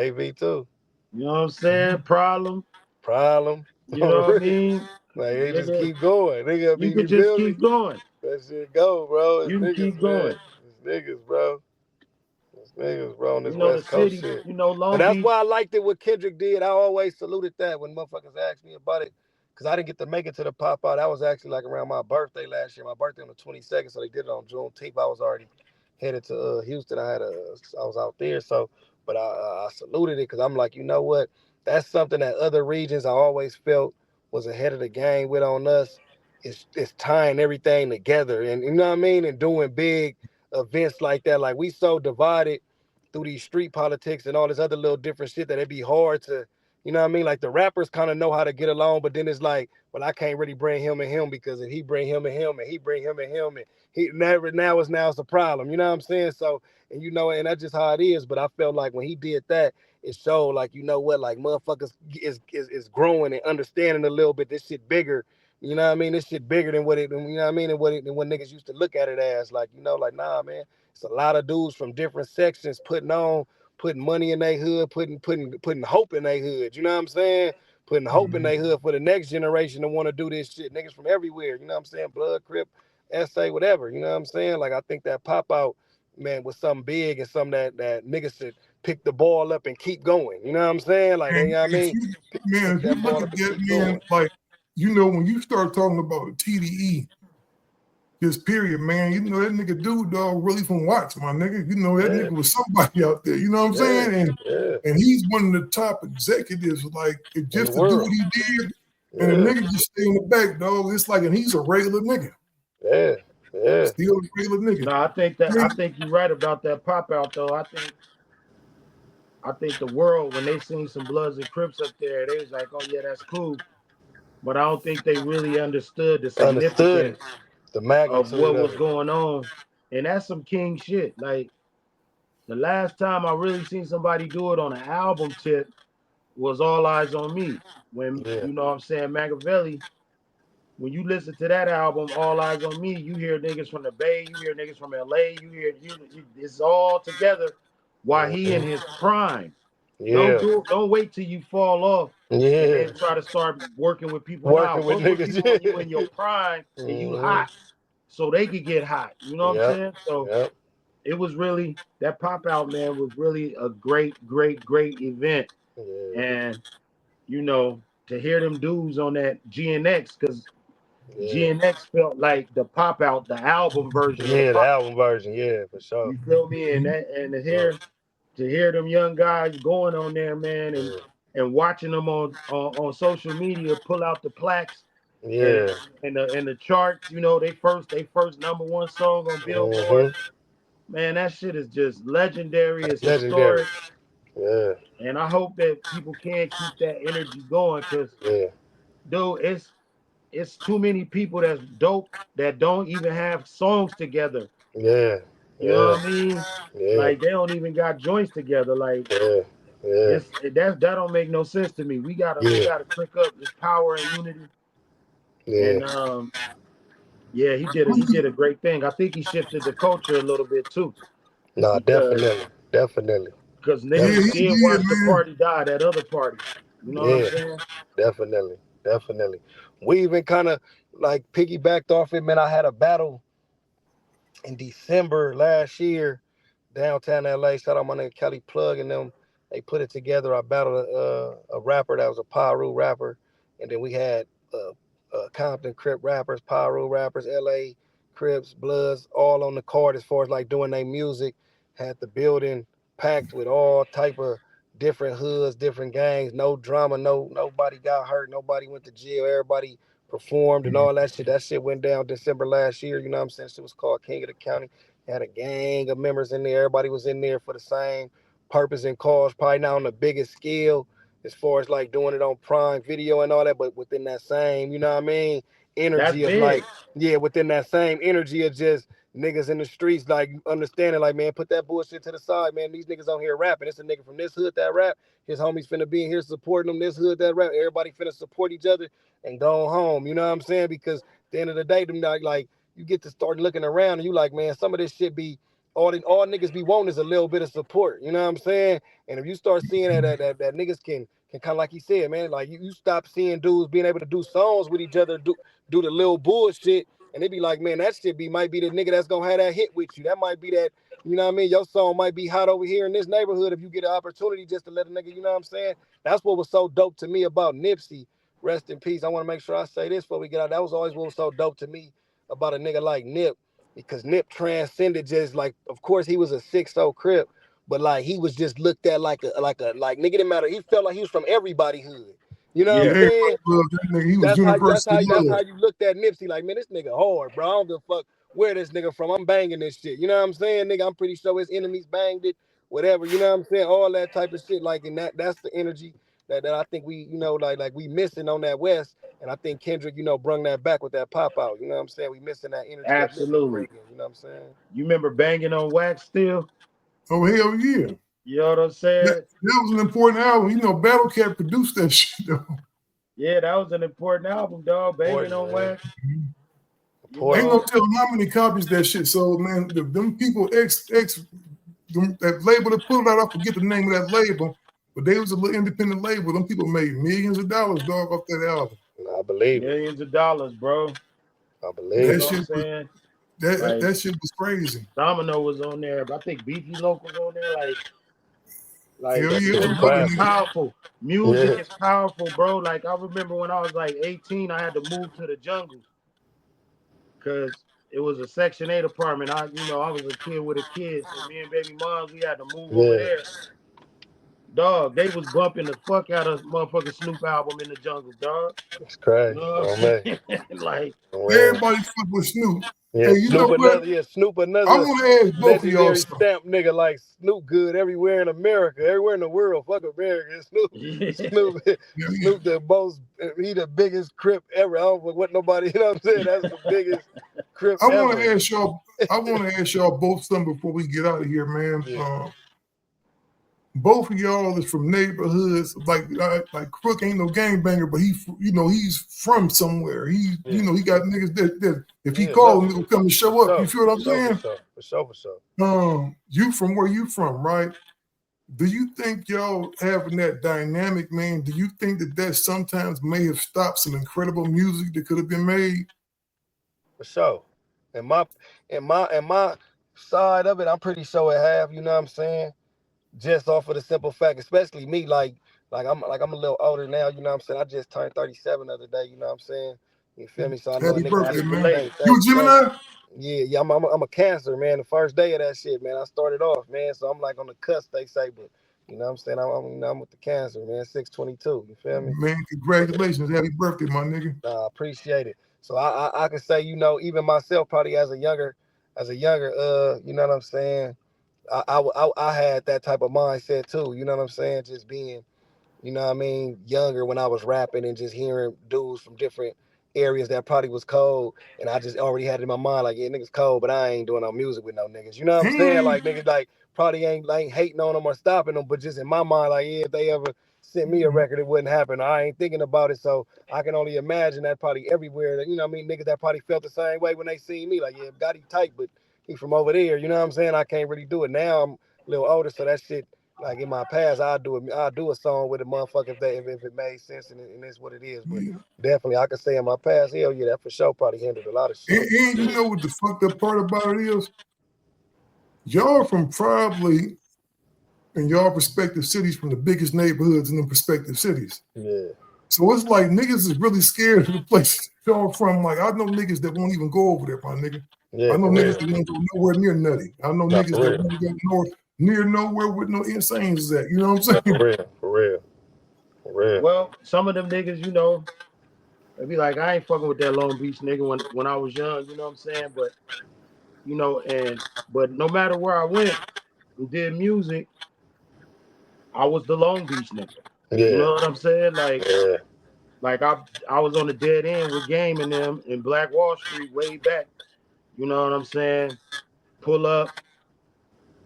[SPEAKER 3] AV too.
[SPEAKER 2] You know what I'm saying? Problem.
[SPEAKER 3] You
[SPEAKER 2] know what I mean?
[SPEAKER 3] Like they just keep going. Nigga,
[SPEAKER 2] you can just keep going.
[SPEAKER 3] That shit go, bro. It's
[SPEAKER 2] you can
[SPEAKER 3] niggas,
[SPEAKER 2] keep going.
[SPEAKER 3] Man. It's niggas, bro. It's niggas, bro, on this
[SPEAKER 2] you know,
[SPEAKER 3] West Coast
[SPEAKER 2] city,
[SPEAKER 3] shit.
[SPEAKER 2] You know, Long
[SPEAKER 3] And that's
[SPEAKER 2] Beach.
[SPEAKER 3] why I liked it what Kendrick did. I always saluted that when motherfuckers asked me about it. Because I didn't get to make it to the pop out. That was actually like around my birthday last year. My birthday on the 22nd, so they did it on Juneteenth. I was already headed to Houston. I was out there. So, but I saluted it because I'm like, you know what? That's something that other regions I always felt was ahead of the game with on us. It's tying everything together, and you know what I mean, and doing big events like that. Like we so divided through these street politics and all this other little different shit that it'd be hard to, You know what I mean? Like the rappers kind of know how to get along, but then it's like, well, I can't really bring him and him because if he bring him and him and he bring him and he never now it's a problem. You know what I'm saying? So and and that's just how it is. But I felt like when he did that, it showed like what, like motherfuckers is growing and understanding a little bit. This shit bigger. You know what I mean? This shit bigger than what it, you know what I mean, than what niggas used to look at it as. Like, like, nah, man, it's a lot of dudes from different sections putting money in their hood, putting hope in their hood. You know what I'm saying? Putting hope in their hood for the next generation to want to do this shit. Niggas from everywhere. You know what I'm saying? Blood, Crip, SA, whatever. You know what I'm saying? Like I think that pop out, man, was something big and something that niggas should pick the ball up and keep going. You know what I'm saying? Like, you know what I mean?
[SPEAKER 1] If you look at that, man, like, when you start talking about TDE, this period, man, that nigga dude, dog, really from Watts, my nigga. That nigga was somebody out there. You know what I'm saying? And he's one of the top executives, like, just to do what he did. And the nigga just stay in the back, dog. It's like, and he's a regular nigga. Still a regular nigga.
[SPEAKER 2] No, I think you're right about that pop out though. I think the world, when they seen some Bloods and Crips up there, they was like, oh yeah, that's cool. But I don't think they really understood the significance,
[SPEAKER 3] the magnitude
[SPEAKER 2] of what was going on. And that's some king shit. Like the last time I really seen somebody do it on an album tip was All Eyes on Me. When you know what I'm saying, Machiavelli, when you listen to that album, All Eyes on Me, you hear niggas from the Bay, you hear niggas from LA, it's all together while he in his prime. Don't wait till you fall off and then try to start working with people now. Work with people when you in your prime and you hot, so they could get hot. You know what I'm saying? So it was really, that pop out, man, was really a great event. And to hear them dudes on that GNX, because GNX felt like the pop out, the album version of the pop.
[SPEAKER 3] The album version, for sure.
[SPEAKER 2] You feel me? And to hear them young guys going on there, man, and watching them on social media pull out the plaques and the charts, they first number one song on Billboard. Man, that shit is just legendary. It's historic. And I hope that people can keep that energy going, because dude, it's too many people that's dope that don't even have songs together. You know what I mean? Like they don't even got joints together. Like that don't make no sense to me. We gotta click up this power and unity. And he did a great thing. I think he shifted the culture a little bit too.
[SPEAKER 3] No, definitely.
[SPEAKER 2] Because niggas did watch the party die, that other party. You know what I'm saying?
[SPEAKER 3] Definitely. We even kind of like piggybacked off it, man. I had a battle in December last year, downtown LA. Shout out my nigga Kelly Plug and them. They put it together. I battled a rapper that was a Paru rapper, and then we had Compton Crip rappers, Paru rappers, LA Crips, Bloods, all on the card as far as like doing their music. Had the building packed with all type of different hoods, different gangs. No drama, nobody got hurt, nobody went to jail. Everybody performed and all that shit. That shit went down December last year. You know what I'm saying? Shit was called King of the County. Had a gang of members in there. Everybody was in there for the same purpose and cause. Probably not on the biggest scale as far as like doing it on Prime Video and all that, but within that same, you know what I mean, energy of like, within that same energy of just niggas in the streets, like understanding, like, man, put that bullshit to the side, man. These niggas on here rapping. It's a nigga from this hood that rap. His homies finna be in here supporting them. This hood that rap. Everybody finna support each other and go home. You know what I'm saying? Because at the end of the day, them like you get to start looking around and you like, man, some of this shit be all niggas be wanting is a little bit of support. You know what I'm saying? And if you start seeing that niggas can kind of, like he said, man, like you stop seeing dudes being able to do songs with each other, do the little bullshit, and they be like, man, that shit might be the nigga that's gonna have that hit with you. That might be that, you know what I mean? Your song might be hot over here in this neighborhood if you get an opportunity just to let a nigga, you know what I'm saying? That's what was so dope to me about Nipsey. Rest in peace. I want to make sure I say this before we get out. That was always what was so dope to me about a nigga like Nip, because Nip transcended just like, of course he was a 6-0 Crip, but like he was just looked at like nigga didn't matter. He felt like he was from everybody hood. You know what I'm saying? That's how you looked at Nipsey, like, man, this nigga hard, bro. I don't give a fuck where this nigga from. I'm banging this shit. You know what I'm saying, nigga? I'm pretty sure his enemies banged it, whatever. You know what I'm saying? All that type of shit, like, and that's the energy that I think we, like we missing on that West. And I think Kendrick, brung that back with that pop out. You know what I'm saying? We missing that energy that Nipsey bringing. You know what I'm saying?
[SPEAKER 2] You remember banging on wax still?
[SPEAKER 1] Oh, hell yeah.
[SPEAKER 2] You know what I'm saying?
[SPEAKER 1] That was an important album. Battle Cat produced that shit, though.
[SPEAKER 2] Yeah, that was an important album, dog. Banging on wax.
[SPEAKER 1] Ain't no telling how many copies that shit sold, man. Them people, that label that put it out, I forget the name of that label, but they was a little independent label. Them people made millions of dollars, dog, off that album.
[SPEAKER 3] I believe
[SPEAKER 2] millions of dollars, bro.
[SPEAKER 3] I believe
[SPEAKER 1] that
[SPEAKER 2] you know
[SPEAKER 1] shit. That shit was crazy.
[SPEAKER 2] Domino was on there, but I think Beefy Loc was on there.
[SPEAKER 1] Hell yeah,
[SPEAKER 2] music is powerful. Music is powerful, bro. Like I remember when I was like 18, I had to move to the jungle because it was a Section 8 apartment. I was a kid with a kid, so me and baby moms, we had to move over there. Dog, they was bumping the fuck out of motherfucking Snoop album in the jungle, dog.
[SPEAKER 3] It's crazy.
[SPEAKER 2] You know what I'm saying? Like
[SPEAKER 1] everybody fuck with Snoop.
[SPEAKER 3] Yeah,
[SPEAKER 1] hey,
[SPEAKER 3] Snoop another
[SPEAKER 1] I want to ask both of y'all
[SPEAKER 3] stamp nigga like Snoop good everywhere in America, everywhere in the world. Fuck America. Snoop the most, he the biggest Crip ever. I don't know what nobody, you know what I'm saying? That's the biggest Crip
[SPEAKER 1] ever. I want to ask y'all both something before we get out of here, man.
[SPEAKER 3] Yeah.
[SPEAKER 1] Both of y'all is from neighborhoods like Crook ain't no gangbanger, but he's from somewhere. He got niggas that if he called, niggas will come and show up. You feel what I'm saying?
[SPEAKER 3] For sure.
[SPEAKER 1] You from where you from, right? Do you think y'all having that dynamic, man? Do you think that sometimes may have stopped some incredible music that could have been made?
[SPEAKER 3] For sure. And my side of it, I'm pretty sure it have. You know what I'm saying? Just off of the simple fact, especially me, like I'm a little older now, you know what I'm saying? I just turned 37 the other day, you know what I'm saying? You feel me? So I know
[SPEAKER 1] happy birthday, man.
[SPEAKER 3] You
[SPEAKER 1] a Gemini?
[SPEAKER 3] Yeah, I'm a Cancer, man. The first day of that shit, man, I started off, man. So I'm like on the cusp, they say, but you know what I'm saying? I'm with the Cancer, man. 622. You feel me?
[SPEAKER 1] Man, congratulations. Happy birthday, my nigga.
[SPEAKER 3] I appreciate it. So I can say, even myself, probably as a younger, you know what I'm saying? I had that type of mindset too, you know what I'm saying? Just being, you know what I mean, younger when I was rapping and just hearing dudes from different areas that probably was cold, and I just already had it in my mind like, yeah, niggas cold, but I ain't doing no music with no niggas. You know what I'm saying? Like niggas like probably ain't hating on them or stopping them, but just in my mind, like, yeah, if they ever sent me a record, it wouldn't happen. I ain't thinking about it, so I can only imagine that probably everywhere that, you know what I mean, niggas that probably felt the same way when they see me, like, yeah, Gotti tight, but he from over there, you know what I'm saying? I can't really do it. Now I'm a little older, so that shit, like in my past, I'll do a song with a motherfucker if it made sense and it's what it is. But definitely, I can say in my past, hell yeah, that for sure probably hindered a lot of shit.
[SPEAKER 1] And you know what the fucked up part about it is? Y'all from probably in y'all respective cities from the biggest neighborhoods in the respective cities.
[SPEAKER 3] Yeah.
[SPEAKER 1] So it's like niggas is really scared of the places y'all from. Like I know niggas that won't even go over there, my nigga. Yeah, I know niggas that won't go nowhere near nutty. I know niggas that won't go near nowhere with no insanes is at. You know what I'm saying?
[SPEAKER 3] For real.
[SPEAKER 2] Well, some of them niggas, they be like, I ain't fucking with that Long Beach nigga when I was young, you know what I'm saying? But, but no matter where I went and did music, I was the Long Beach nigga. Yeah. You know what I'm saying? Like I was on the dead end with Game and them in Black Wall Street way back. You know what I'm saying? Pull up,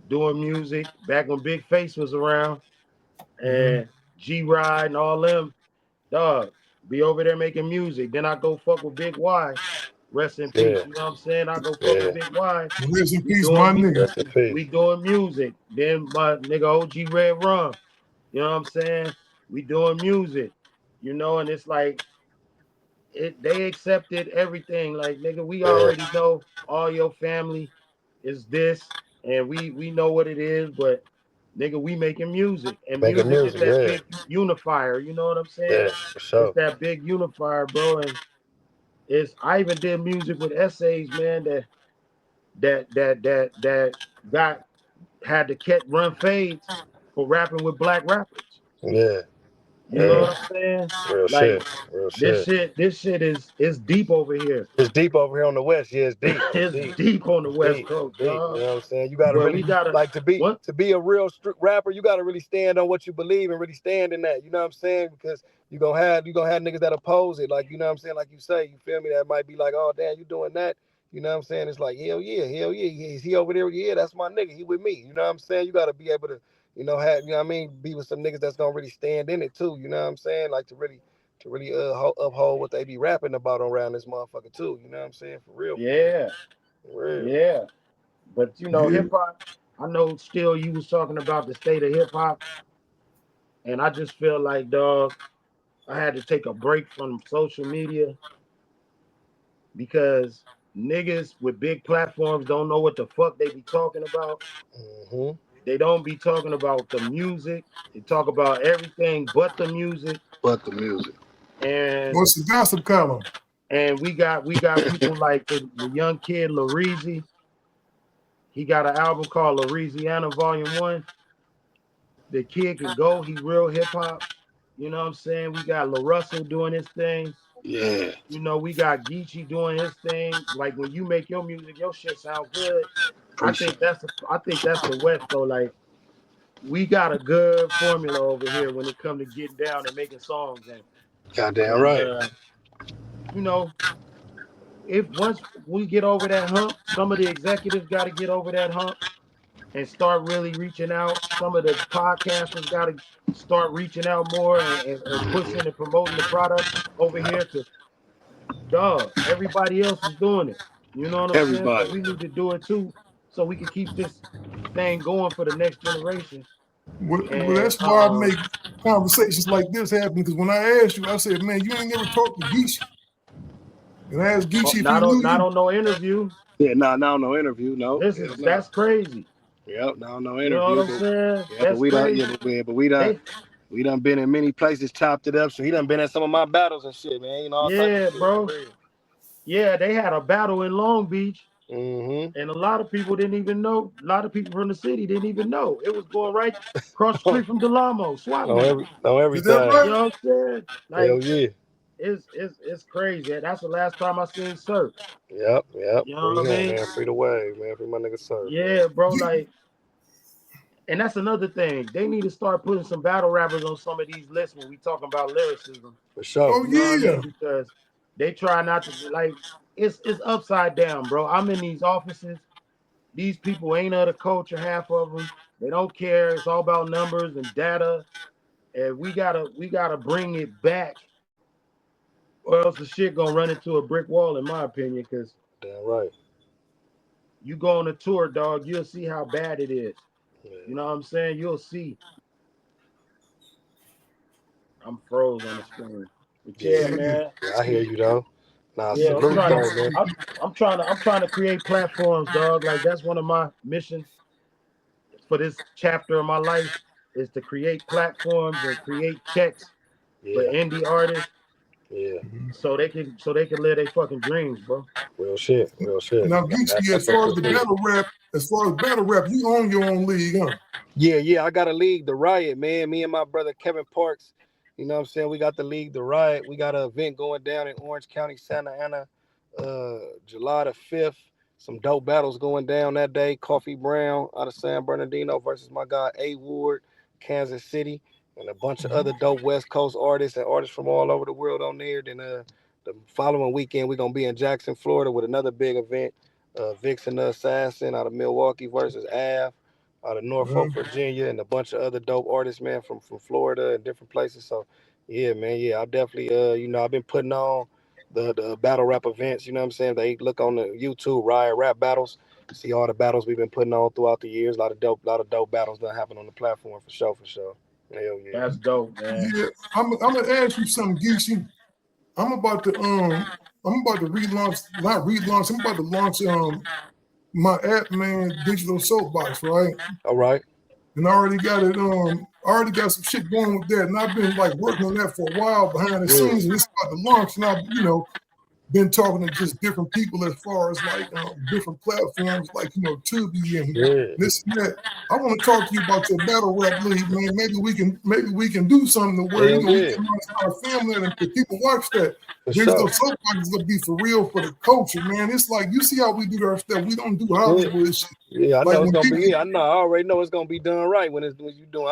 [SPEAKER 2] doing music back when Big Face was around and G-Ride and all them. Dog, be over there making music. Then I go fuck with Big Y. Rest in peace. You know what I'm saying? I go fuck with Big Y.
[SPEAKER 1] Rest in peace, my nigga.
[SPEAKER 2] We doing music. Then my nigga OG Red Rum. You know what I'm saying? We doing music. And it's like they accepted everything. Like, nigga, we already know all your family is this, and we know what it is, but nigga, we making music. And music is that big unifier, you know what I'm saying?
[SPEAKER 3] Yeah, for sure.
[SPEAKER 2] It's that big unifier, bro. And I even did music with essays, man, that had to run fades for rapping with black rappers.
[SPEAKER 3] Yeah.
[SPEAKER 2] You know what I'm saying?
[SPEAKER 3] Real
[SPEAKER 2] Like
[SPEAKER 3] shit. Real
[SPEAKER 2] this
[SPEAKER 3] shit.
[SPEAKER 2] shit is deep over here.
[SPEAKER 3] It's deep over here on the west. Yeah, it's deep. It's
[SPEAKER 2] It's
[SPEAKER 3] deep.
[SPEAKER 2] deep on the
[SPEAKER 3] It's
[SPEAKER 2] West
[SPEAKER 3] deep.
[SPEAKER 2] Coast,
[SPEAKER 3] It's deep. You
[SPEAKER 2] dog.
[SPEAKER 3] know what I'm saying? You gotta
[SPEAKER 2] Where
[SPEAKER 3] really
[SPEAKER 2] we gotta
[SPEAKER 3] like
[SPEAKER 2] what?
[SPEAKER 3] to be a real rapper. You gotta really stand on what you believe and really stand in that. You know what I'm saying? Because you gonna have niggas that oppose it. Like you know what I'm saying? Like you say, you feel me? That might be like, oh damn, you doing that? You know what I'm saying? It's like hell yeah. Is he over there? Yeah, that's my nigga. He with me. You know what I'm saying? You gotta be able to, have you know what I mean? Be with some niggas that's gonna really stand in it too. You know what I'm saying? Like to really uphold what they be rapping about around this motherfucker too. You know what I'm saying? For real.
[SPEAKER 2] Yeah,
[SPEAKER 3] For real.
[SPEAKER 2] yeah. But
[SPEAKER 1] Yeah.
[SPEAKER 2] hip hop. I know. Still, you was talking about the state of hip hop, and I just feel like, dog, I had to take a break from social media because niggas with big platforms don't know what the fuck they be talking about.
[SPEAKER 3] Mm-hmm.
[SPEAKER 2] They don't be talking about the music. They talk about everything but the music.
[SPEAKER 3] But the music.
[SPEAKER 2] And
[SPEAKER 1] What's the gossip column?
[SPEAKER 2] we got people like the young kid Lareezy. He got an album called Louisiana Volume 1. The kid can go. He real hip hop. You know what I'm saying? We got La Russell doing his thing.
[SPEAKER 3] Yeah.
[SPEAKER 2] We got Geechi doing his thing. Like when you make your music, your shit sound good.
[SPEAKER 3] Appreciate
[SPEAKER 2] I think that's the West though. Like we got a good formula over here when it comes to getting down and making songs
[SPEAKER 3] it. Goddamn
[SPEAKER 2] and
[SPEAKER 3] right.
[SPEAKER 2] you know, if once we get over that hump, some of the executives got to get over that hump and start really reaching out. Some of the podcasters got to start reaching out more and pushing and promoting the product over here because, dog, everybody else is doing it. You know what I'm saying? So
[SPEAKER 3] Everybody.
[SPEAKER 2] we need to do it too so we can keep this thing going for the next generation.
[SPEAKER 1] Well,
[SPEAKER 2] And
[SPEAKER 1] that's why I make conversations like this happen. Because when I asked you, I said, "Man, you ain't never talked to Geechi." And I asked Geechi if he knew
[SPEAKER 2] not
[SPEAKER 1] you.
[SPEAKER 2] on no interview.
[SPEAKER 3] Yeah, now no interview. No. Hell no.
[SPEAKER 2] That's crazy.
[SPEAKER 3] Yep, now no
[SPEAKER 2] You know what
[SPEAKER 3] interview.
[SPEAKER 2] I'm saying?
[SPEAKER 3] But
[SPEAKER 2] That's
[SPEAKER 3] we done
[SPEAKER 2] crazy.
[SPEAKER 3] but we done
[SPEAKER 2] They
[SPEAKER 3] we done been in many places, chopped it up. So he done been at some of my battles and shit, man. You know, all type of
[SPEAKER 2] Yeah,
[SPEAKER 3] shit for
[SPEAKER 2] bro.
[SPEAKER 3] real.
[SPEAKER 2] Yeah, they had a battle in Long Beach,
[SPEAKER 3] Mm-hmm.
[SPEAKER 2] and a lot of people didn't even know. A lot of people from the city didn't even know. It was going right across the street from Delamo, swap meet.
[SPEAKER 1] Is that
[SPEAKER 3] Everything.
[SPEAKER 2] You
[SPEAKER 1] right?
[SPEAKER 2] know what I'm saying?
[SPEAKER 3] Hell
[SPEAKER 2] Like
[SPEAKER 3] yeah.
[SPEAKER 2] it's crazy. That's the last time I seen Sir.
[SPEAKER 3] Yep.
[SPEAKER 2] You know
[SPEAKER 3] Free
[SPEAKER 2] what I
[SPEAKER 3] him,
[SPEAKER 2] mean?
[SPEAKER 3] man. Free the wave, man. Free my nigga Surf, man.
[SPEAKER 2] Yeah, bro.
[SPEAKER 1] You,
[SPEAKER 2] Like, and that's another thing. They need to start putting some battle rappers on some of these lists when we talking about lyricism.
[SPEAKER 3] For sure.
[SPEAKER 1] oh
[SPEAKER 2] You know what I
[SPEAKER 1] yeah.
[SPEAKER 2] mean? Because they try not to like it's upside down, bro. I'm in these offices. These people ain't of the culture, half of them. They don't care. It's all about numbers and data. And we gotta bring it back, or else the shit gonna run into a brick wall, in my opinion. Because
[SPEAKER 3] Damn right.
[SPEAKER 2] you go on a tour, dog, you'll see how bad it is.
[SPEAKER 3] Yeah.
[SPEAKER 2] You know what I'm saying? You'll see. I'm froze on the screen. But yeah,
[SPEAKER 3] Yeah.
[SPEAKER 1] Yeah.
[SPEAKER 2] man.
[SPEAKER 3] I hear you though. Nah,
[SPEAKER 2] Yeah,
[SPEAKER 1] Yeah.
[SPEAKER 3] salute though, man.
[SPEAKER 2] I'm trying to create platforms, dog. Like that's one of my missions for this chapter of my life is to create platforms and create checks for
[SPEAKER 3] Yeah,
[SPEAKER 2] indie artists
[SPEAKER 3] yeah.
[SPEAKER 2] so they can live their fucking dreams, bro.
[SPEAKER 3] Real shit. Real shit.
[SPEAKER 1] Now, Geechi,
[SPEAKER 3] That's
[SPEAKER 1] as far as battle rap, you own your own league, huh?
[SPEAKER 3] Yeah. I got a league, the Riot, man. Me and my brother Kevin Parks. You know what I'm saying? We got the league, the Riot. We got an event going down in Orange County, Santa Ana, July the 5th. Some dope battles going down that day. Coffee Brown out of San Bernardino versus my guy A Ward, Kansas City, and a bunch of other dope West Coast artists and artists from all over the world on there. Then the following weekend, we're gonna be in Jackson, Florida with another big event. Vixen the Assassin out of Milwaukee versus Av out of Norfolk, Virginia, and a bunch of other dope artists, man, from Florida and different places. So, yeah, man, yeah, I definitely, I've been putting on the battle rap events. You know what I'm saying? They look on the YouTube Riot Rap Battles, see all the battles we've been putting on throughout the years. A lot of dope battles that happen on the platform for sure, for sure. Hell yeah.
[SPEAKER 2] That's dope, man.
[SPEAKER 1] Yeah. I'm gonna ask you something, Geechi. I'm about to relaunch, not relaunch. I'm about to launch my app, man, digital soapbox, right?
[SPEAKER 3] All right.
[SPEAKER 1] And I already got it. I already got some shit going with that, and I've been like working on that for a while behind the
[SPEAKER 3] Yeah.
[SPEAKER 1] scenes, and it's about to launch. And I, been talking to just different people as far as like different platforms, like Tubi and this and that. I want to talk to you about your battle rap league, man. Maybe we can do something to where we can start filming it and people watch that. Digital soapbox is gonna be for real for the culture, man. It's like you see how we do our stuff. We don't do Hollywood shit.
[SPEAKER 5] Yeah, I
[SPEAKER 1] like
[SPEAKER 5] know it's gonna be. I know. I already know it's gonna be done right when you doing.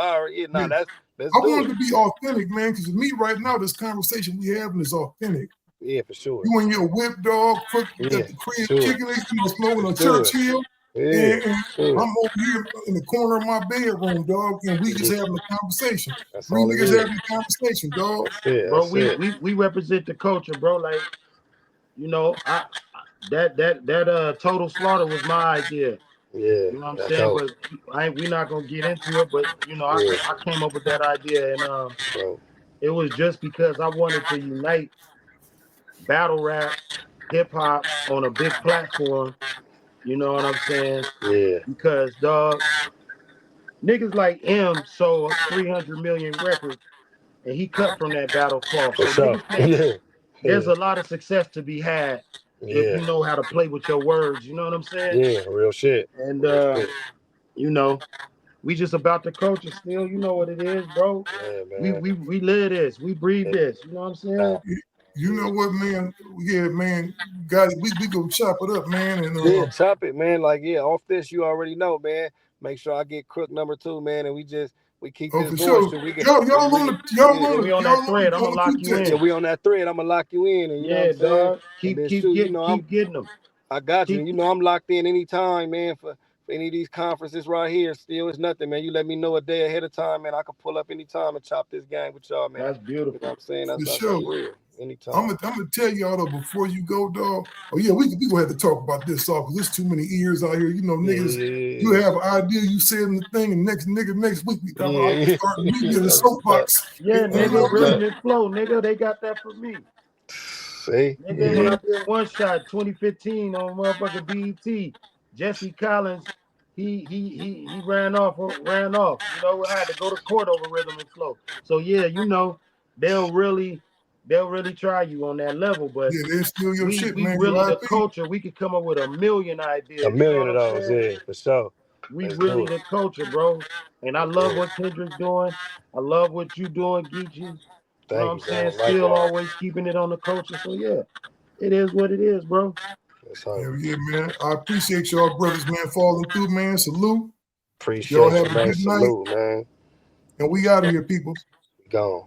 [SPEAKER 5] That's
[SPEAKER 1] I want it to be authentic, man. Because me right now, this conversation we having is authentic.
[SPEAKER 5] Yeah, for sure.
[SPEAKER 1] You and your whip dog, cook at the crib, chicken eggs, smoking on Churchill. And I'm over here in the corner of my bedroom, dog, and we just having a conversation. Three niggas having a conversation, dog.
[SPEAKER 2] Bro, we represent the culture, bro. Like, that Total Slaughter was my idea.
[SPEAKER 5] Yeah,
[SPEAKER 2] you know what I'm saying. But we're not gonna get into it. But I came up with that idea, and it was just because I wanted to unite battle rap, hip hop on a big platform. You know what I'm saying?
[SPEAKER 5] Yeah.
[SPEAKER 2] Because dog, niggas like M sold 300 million records, and he cut from that battle cloth. So there's a lot of success to be had if you know how to play with your words. You know what I'm saying?
[SPEAKER 5] Yeah, real shit.
[SPEAKER 2] And we just about the culture still. You know what it is, bro.
[SPEAKER 5] Yeah, man.
[SPEAKER 2] We live this. We breathe this. You know what I'm saying?
[SPEAKER 1] You know what, man? Yeah, man. Guys, we go chop it up, man. And
[SPEAKER 5] chop it, man. Like, off this, you already know, man. Make sure I get crook number 2, man, and we keep this going.
[SPEAKER 1] Sure.
[SPEAKER 5] So we can,
[SPEAKER 1] y'all on
[SPEAKER 2] that thread. I'm gonna lock you in.
[SPEAKER 5] Yeah, we on that thread. I'm gonna lock you in. And, you know what I'm
[SPEAKER 2] keep getting them.
[SPEAKER 5] I got you. You know I'm locked in anytime, man. For any of these conferences right here, still it's nothing, man. You let me know a day ahead of time, man. I can pull up anytime and chop this gang with y'all, man.
[SPEAKER 2] That's beautiful.
[SPEAKER 5] You know what I'm saying? That's real. Anytime.
[SPEAKER 1] I'm gonna tell y'all though before you go, dog. Oh yeah, we gonna have to talk about this off because there's too many ears out here. You know, niggas. Yeah. You have an idea, you said in the thing, and next week we come out and start meeting the soapbox.
[SPEAKER 2] Yeah, nigga, Rhythm and Flow, nigga, they got that for me.
[SPEAKER 5] See,
[SPEAKER 2] nigga, when I did One Shot 2015 on motherfucking BET, Jesse Collins, he ran off. You know, I had to go to court over Rhythm and Flow. So yeah, you know, they'll really try you on that level, but
[SPEAKER 1] they're still your shit,
[SPEAKER 2] we
[SPEAKER 1] man.
[SPEAKER 2] really the culture. We could come up with a million ideas.
[SPEAKER 5] A million of those, yeah, for sure.
[SPEAKER 2] We really the culture, bro. And I love what Kendrick's doing. I love what you doing, Geechi. You know what I'm saying? Still always keeping it on the culture. So yeah, it is what it is, bro.
[SPEAKER 1] Yeah, man. I appreciate y'all brothers, man, falling through, man. Salute.
[SPEAKER 5] Appreciate
[SPEAKER 1] y'all have
[SPEAKER 5] you, man.
[SPEAKER 1] a good
[SPEAKER 5] Salute,
[SPEAKER 1] night.
[SPEAKER 5] Man.
[SPEAKER 1] And we out of here, people.
[SPEAKER 5] Gone.